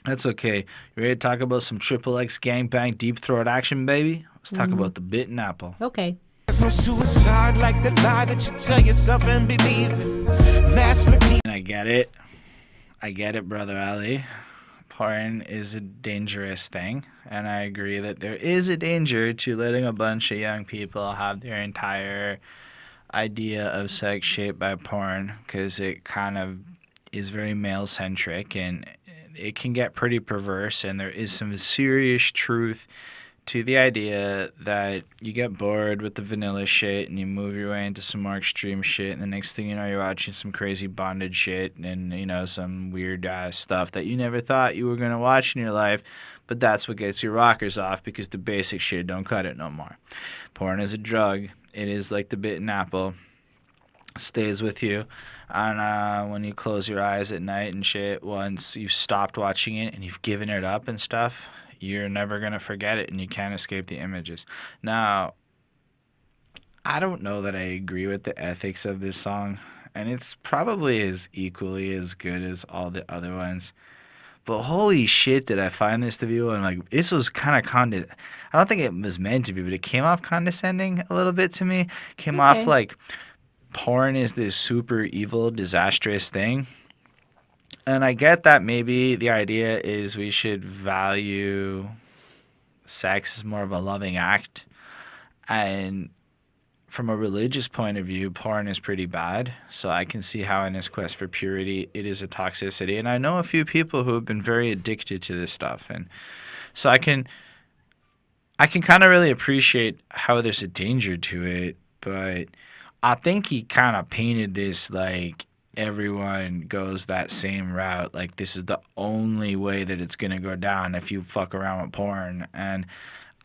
That's okay. You ready to talk about some Triple X gangbang deep throat action, baby? Let's talk about the Bitten apple. Okay. There's no suicide like the lie that you tell yourself and believe in. I get it, Brother Ali. Porn is a dangerous thing, and I agree that there is a danger to letting a bunch of young people have their entire idea of sex shaped by porn, because it kind of is very male-centric, and it can get pretty perverse, and there is some serious truth to the idea that you get bored with the vanilla shit and you move your way into some more extreme shit, and the next thing you know, you're watching some crazy bondage shit and, some weird stuff that you never thought you were going to watch in your life, but that's what gets your rockers off because the basic shit don't cut it no more. Porn is a drug. It is like the bitten apple. Stays with you, and when you close your eyes at night and shit, once you've stopped watching it and you've given it up and stuff, you're never gonna forget it, and you can't escape the images. Now, I don't know that I agree with the ethics of this song, and it's probably as equally as good as all the other ones. But holy shit, did I find this to be one? Like, this was kind of I don't think it was meant to be, but it came off condescending a little bit to me. Came off like porn is this super evil, disastrous thing. And I get that maybe the idea is we should value sex as more of a loving act. And from a religious point of view, porn is pretty bad. So I can see how in his quest for purity, it is a toxicity. And I know a few people who have been very addicted to this stuff. And so I can kind of really appreciate how there's a danger to it. But I think he kind of painted this like everyone goes that same route. Like this is the only way that it's going to go down if you fuck around with porn. And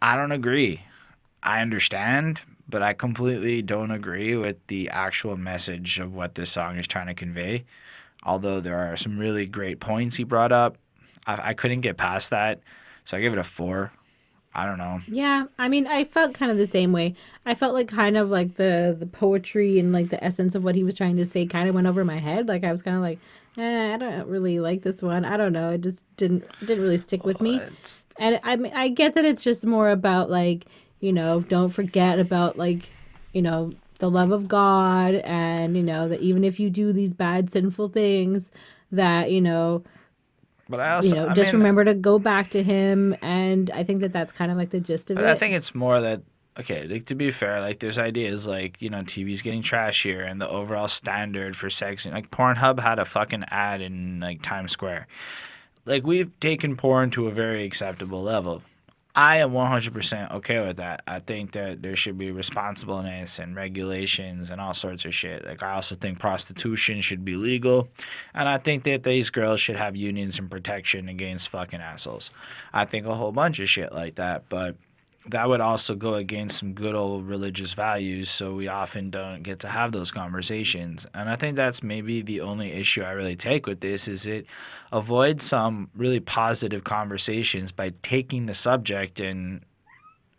I don't agree. I understand, but I completely don't agree with the actual message of what this song is trying to convey. Although there are some really great points he brought up, I couldn't get past that. So I give it a 4. I don't know. Yeah, I mean, I felt kind of the same way. I felt like kind of like the poetry and like the essence of what he was trying to say kind of went over my head. Like I was kind of like, I don't really like this one. I don't know. It just didn't really stick with me. And I mean, I get that it's just more about like, don't forget about like, the love of God, and that even if you do these bad sinful things, that But I also, just remember to go back to him. And I think that that's kind of like the gist of it. But I think it's more that, okay, like, to be fair, like there's ideas like, TV's getting trashier and the overall standard for sex. Like Pornhub had a fucking ad in like Times Square. Like we've taken porn to a very acceptable level. I am 100% okay with that. I think that there should be responsibleness and regulations and all sorts of shit. Like I also think prostitution should be legal, and I think that these girls should have unions and protection against fucking assholes. I think a whole bunch of shit like that, but that would also go against some good old religious values, so we often don't get to have those conversations. And I think that's maybe the only issue I really take with this, is it avoids some really positive conversations by taking the subject, and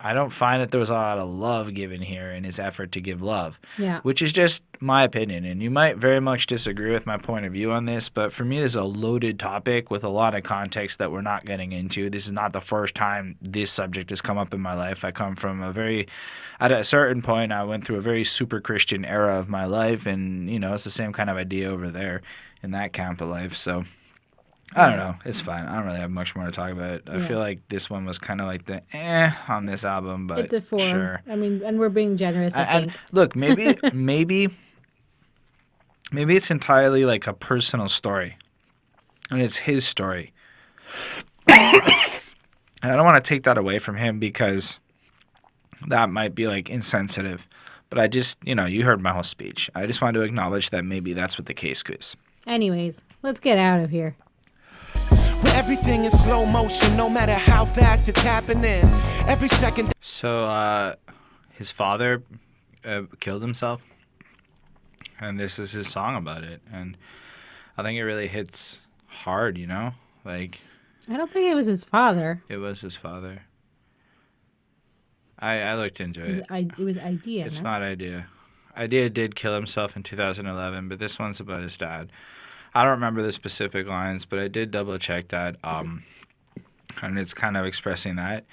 I don't find that there was a lot of love given here in his effort to give love. Yeah. Which is just my opinion, and you might very much disagree with my point of view on this, but for me, this is a loaded topic with a lot of context that we're not getting into. This is not the first time this subject has come up in my life. I come from at a certain point, I went through a very super Christian era of my life, and, it's the same kind of idea over there in that camp of life, so I don't know. It's fine. I don't really have much more to talk about. I feel like this one was kind of like the on this album, but it's a 4. Sure. I mean, and we're being generous, I think. And look, maybe it's entirely like a personal story, and it's his story. And I don't want to take that away from him because that might be like insensitive. But I just, you heard my whole speech. I just wanted to acknowledge that maybe that's what the case is. Anyways, let's get out of here. Where everything is slow motion, no matter how fast it's happening. Every second. So, his father killed himself, and this is his song about it. And I think it really hits hard, Like, I don't think it was his father. It was his father. I looked into it. It was Idea. It's not Idea. Idea did kill himself in 2011, but this one's about his dad. I don't remember the specific lines, but I did double check that, and it's kind of expressing that.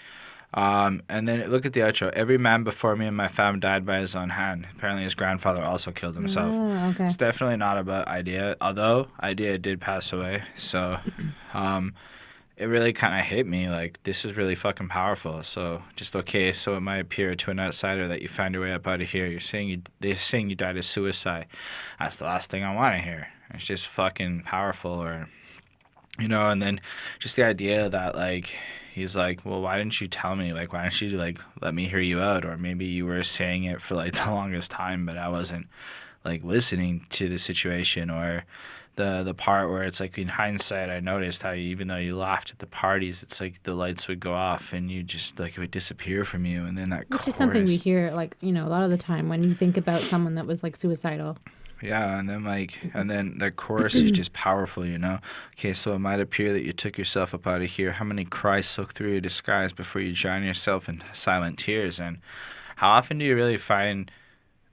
And then look at the outro. Every man before me and my fam died by his own hand. Apparently his grandfather also killed himself. Oh, okay. It's definitely not about Idea, although Idea did pass away. So it really kind of hit me. Like, this is really fucking powerful. So it might appear to an outsider that you found your way up out of here. They're saying you died of suicide. That's the last thing I want to hear. It's just fucking powerful. Or, and then just the idea that, like, he's like, well, why didn't you tell me? Like, why didn't you, like, let me hear you out? Or maybe you were saying it for, like, the longest time, but I wasn't, like, listening to the situation. Or the part where it's like, in hindsight, I noticed how even though you laughed at the parties, it's like the lights would go off and you just, like, it would disappear from you. And then that Which chorus. is something we hear, like, a lot of the time when you think about someone that was, like, suicidal. Yeah, and then the chorus is just powerful, Okay, so it might appear that you took yourself up out of here. How many cries soak through your disguise before you drown yourself in silent tears? And how often do you really find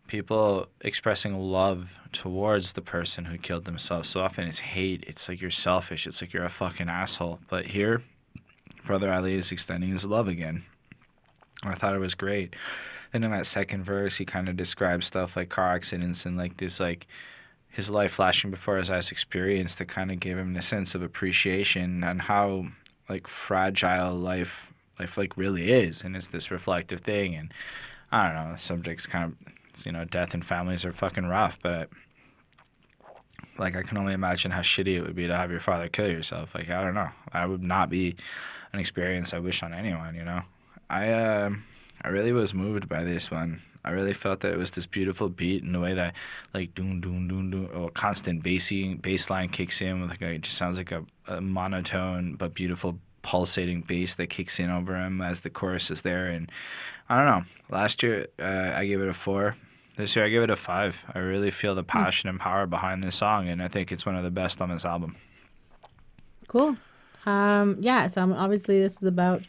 people expressing love towards the person who killed themselves? So often it's hate. It's like you're selfish. It's like you're a fucking asshole. But here, Brother Ali is extending his love again. I thought it was great. Then in that second verse, he kind of describes stuff like car accidents and like this, like his life flashing before his eyes experience that kind of gave him a sense of appreciation and how like fragile life like really is. And it's this reflective thing. And I don't know, the subject's kind of, death and families are fucking rough, but like I can only imagine how shitty it would be to have your father kill yourself. Like, I don't know. That would not be an experience I wish on anyone, I really was moved by this one. I really felt that it was this beautiful beat in the way that, like, doom, doom, doom, doom, or constant bass line kicks in with, like, it just sounds like a monotone but beautiful pulsating bass that kicks in over him as the chorus is there. And I don't know. Last year, I gave it a 4. This year, I give it a 5. I really feel the passion and power behind this song, and I think it's one of the best on this album. Cool. So obviously this is about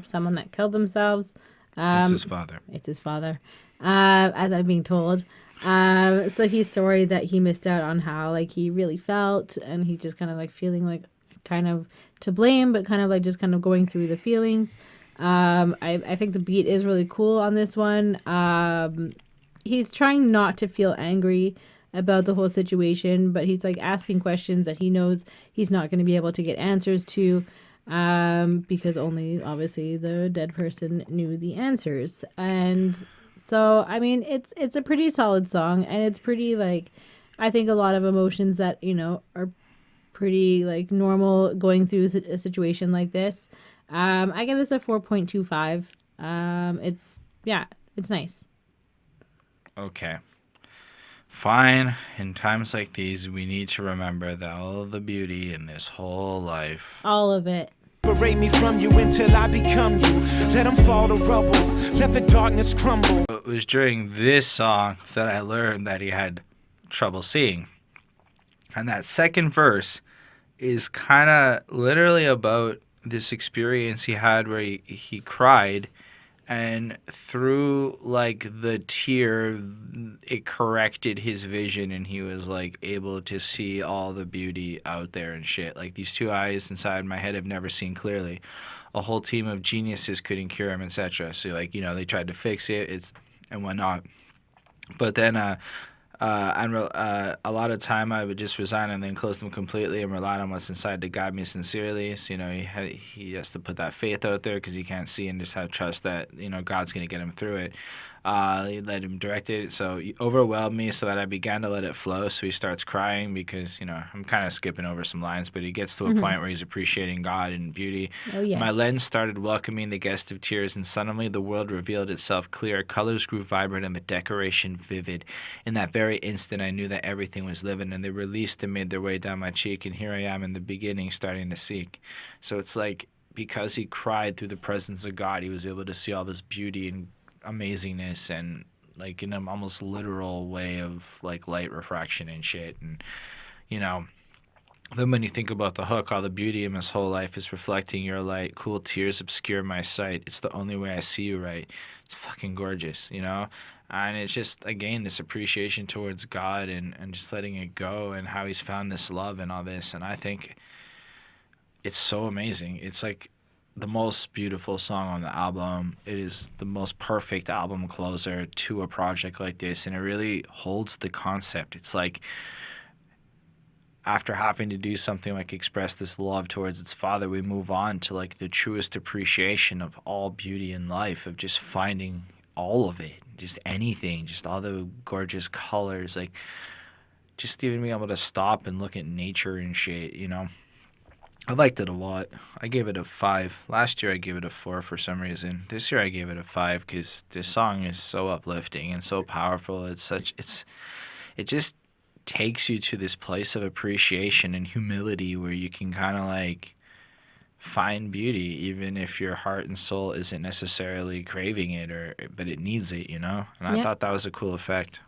someone that killed themselves. It's his father. It's his father, as I'm being told. So he's sorry that he missed out on how like he really felt, and he just kind of like feeling like kind of to blame, but kind of like just kind of going through the feelings. I think the beat is really cool on this one. He's trying not to feel angry about the whole situation, but he's like asking questions that he knows he's not going to be able to get answers to, because only obviously the dead person knew the answers. And so, I mean, it's a pretty solid song, and it's pretty like, I think a lot of emotions that, are pretty like normal going through a situation like this. I give this a 4.25. It's nice. Okay. Fine. In times like these, we need to remember that all of the beauty in this whole life. All of it. Separate me from you until I become you. Let them fall to rubble. Let the darkness crumble. It was during this song that I learned that he had trouble seeing. And that second verse is kind of literally about this experience he had where he cried, and through like the tear it corrected his vision, and he was like able to see all the beauty out there and shit. Like, these two eyes inside my head have never seen clearly. A whole team of geniuses couldn't cure him, etc. So like, they tried to fix it and whatnot, but then a lot of time I would just resign and then close them completely and rely on what's inside to guide me sincerely. So, he has to put that faith out there because he can't see, and just have trust that, God's going to get him through it. He let him direct it. So he overwhelmed me so that I began to let it flow. So he starts crying because, I'm kind of skipping over some lines, but he gets to a point where he's appreciating God and beauty. Oh, yes. My lens started welcoming the guest of tears, and suddenly the world revealed itself clear. Colors grew vibrant and the decoration vivid. In that very instant, I knew that everything was living, and they released and made their way down my cheek, and here I am in the beginning starting to seek. So it's like, because he cried through the presence of God, he was able to see all this beauty and amazingness, and like in an almost literal way of like light refraction and shit. And then when you think about the hook, all the beauty in his whole life is reflecting your light. Cool tears obscure my sight. It's the only way I see you right. It's fucking gorgeous, and it's just, again, this appreciation towards God and just letting it go, and how he's found this love and all this. And I think it's so amazing. It's like the most beautiful song on the album. It is the most perfect album closer to a project like this, and it really holds the concept. It's like, after having to do something like express this love towards its father, we move on to like the truest appreciation of all beauty in life, of just finding all of it, just anything, just all the gorgeous colors, like just even being able to stop and look at nature and shit, I liked it a lot. I gave it a 5. Last year I gave it a 4 for some reason. This year I gave it a 5 because this song is so uplifting and so powerful. It just takes you to this place of appreciation and humility where you can kind of like find beauty, even if your heart and soul isn't necessarily craving it, but it needs it, And I thought that was a cool effect.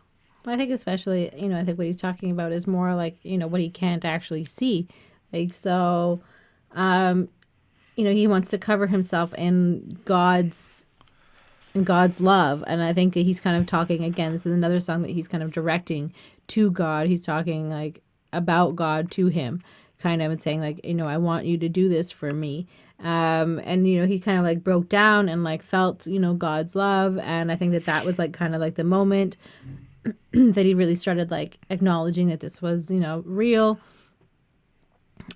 I think especially, I think what he's talking about is more like, what he can't actually see. Like, so, he wants to cover himself in God's love. And I think that he's kind of talking, again, this is another song that he's kind of directing to God. He's talking like about God to him, kind of, and saying like, I want you to do this for me. And, he kind of like broke down and like felt, God's love. And I think that was like kind of like the moment that he really started like acknowledging that this was, real.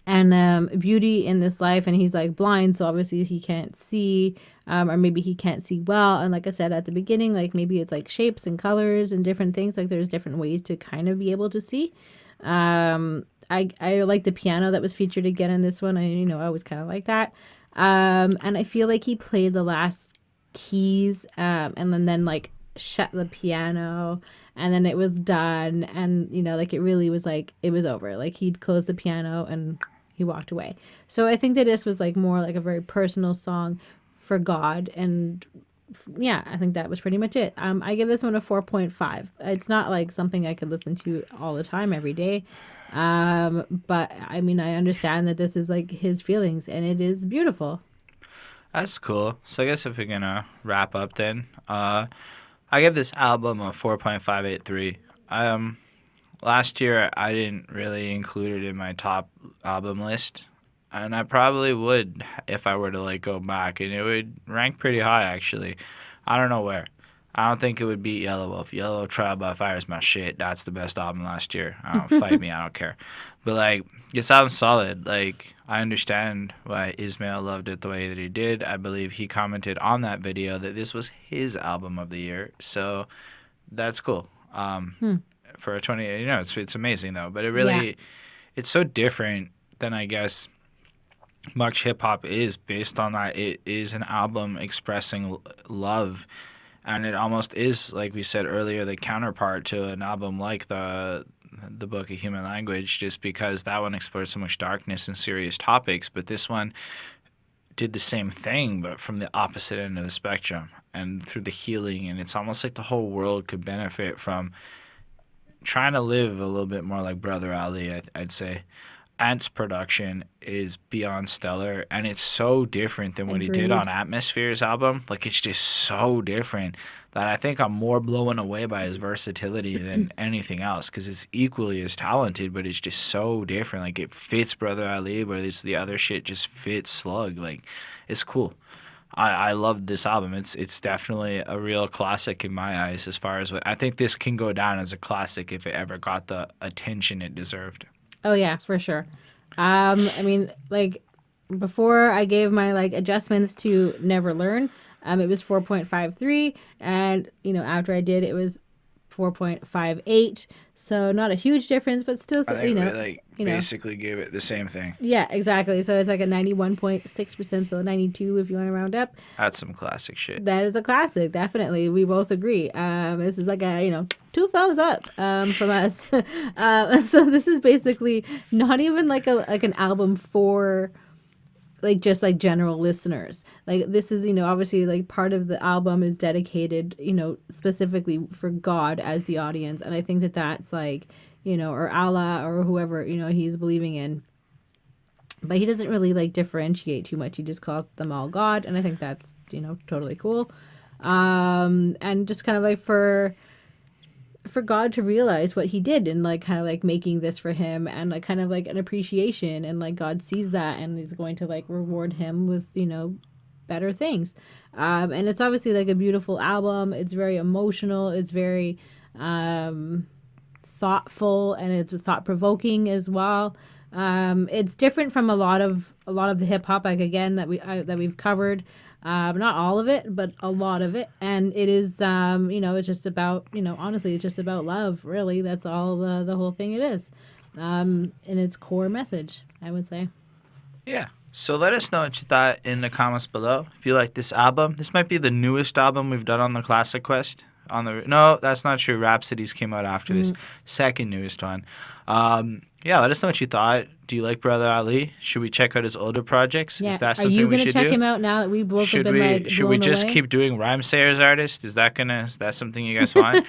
And beauty in this life, and he's like blind, so obviously he can't see, or maybe he can't see well. And like I said at the beginning, like maybe it's like shapes and colors and different things, like there's different ways to kind of be able to see. I like the piano that was featured again in this one. I always kind of like that. And I feel like he played the last keys, and then like shut the piano, and then it was done, and like it really was like it was over. Like he'd closed the piano and he walked away. So I think that this was like more like a very personal song for God, and yeah, I think that was pretty much it. I give this one a 4.5. It's not like something I could listen to all the time every day, but I mean, I understand that this is like his feelings, and it is beautiful. That's cool. So I guess if we're gonna wrap up, then I give this album a 4.583. Last year I didn't really include it in my top album list, and I probably would if I were to like go back, and it would rank pretty high actually. I don't know where. I don't think it would beat Yellow Wolf. Yellow Wolf Trial by Fire is my shit. That's the best album last year. I don't fight me. I don't care. But like, this album's solid. Like, I understand why Ismail loved it the way that he did. I believe he commented on that video that this was his album of the year. So that's cool. For a 20, it's amazing though. But it really, it's so different than I guess much hip hop is based on that. It is an album expressing love. And it almost is, like we said earlier, the counterpart to an album like the Book of Human Language, just because that one explored so much darkness and serious topics. But this one did the same thing, but from the opposite end of the spectrum and through the healing. And it's almost like the whole world could benefit from trying to live a little bit more like Brother Ali, I'd say. Ant's production is beyond stellar, and it's so different than what he did on Atmosphere's album. Like, it's just so different that I think I'm more blown away by his versatility than anything else, because it's equally as talented, but it's just so different. Like, it fits Brother Ali, where the other shit just fits Slug. Like, it's cool. I love this album. It's definitely a real classic in my eyes, as far as what I think this can go down as a classic if it ever got the attention it deserved. Oh yeah, for sure. I mean, like, before I gave my like adjustments to Never Learn, it was 4.53, and after I did, it was 4.58. So not a huge difference, but still, I think we basically gave it the same thing. Yeah, exactly. So it's like a 91.6%, so 92 if you want to round up. That's some classic shit. That is a classic, definitely. We both agree. This is like a 2 thumbs up from us. So this is basically not even like an album for like just like general listeners. Like, this is obviously like part of the album is dedicated specifically for God as the audience, and I think that's like or Allah or whoever he's believing in. But he doesn't really like differentiate too much. He just calls them all God, and I think that's totally cool. And just kind of like for God to realize what he did and like kind of like making this for him, and like kind of like an appreciation, and like God sees that and is going to like reward him with better things. And it's obviously like a beautiful album. It's very emotional. It's very thoughtful, and it's thought-provoking as well. It's different from a lot of the hip hop, like, again, that we've covered. Not all of it, but a lot of it. And it is, it's just about, honestly, it's just about love, really. That's all the whole thing it is. In its core message, I would say. Yeah. So let us know what you thought in the comments below. If you like this album, this might be the newest album we've done on the Classic Quest. No, that's not true. Rhapsodies came out after this. Second newest one. Let us know what you thought. Do you like Brother Ali? Should we check out his older projects? Yeah. Is that something we should do? Are you going to check him out now that we both have been like Should we just keep doing Rhyme Sayers Artist? Is that something you guys want?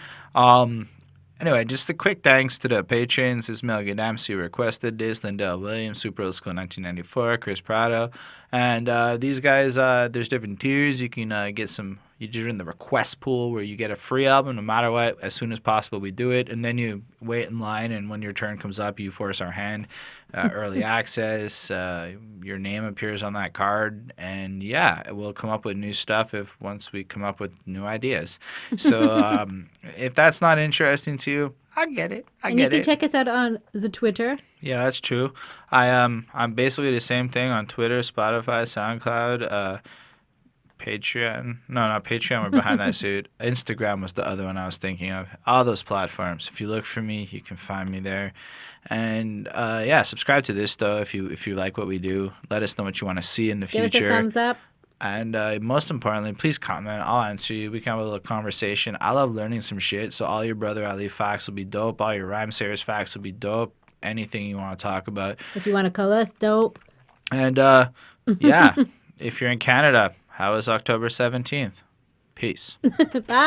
Anyway, just a quick thanks to the patrons. Ismail Gadamsi requested this, Lindell Williams, Super Old School 1994, Chris Prado. And these guys, there's different tiers. You can get some, you're in the request pool where you get a free album no matter what. As soon as possible, we do it. And then you wait in line, and when your turn comes up, you force our hand. Early access, your name appears on that card. And yeah, we'll come up with new stuff once we come up with new ideas. So if that's not interesting to you, I get it. And you can check us out on the Twitter. Yeah, that's true. I'm basically the same thing on Twitter, Spotify, SoundCloud, Patreon. No, not Patreon. We're behind that suit. Instagram was the other one I was thinking of. All those platforms. If you look for me, you can find me there. And subscribe to this though if you like what we do. Let us know what you want to see in the future. Give us a thumbs up. And most importantly, please comment. I'll answer you. We can have a little conversation. I love learning some shit. So all your Brother Ali facts will be dope. All your Rhyme Sayers facts will be dope. Anything you want to talk about. If you want to call us dope. And if you're in Canada, how was October 17th? Peace. Bye.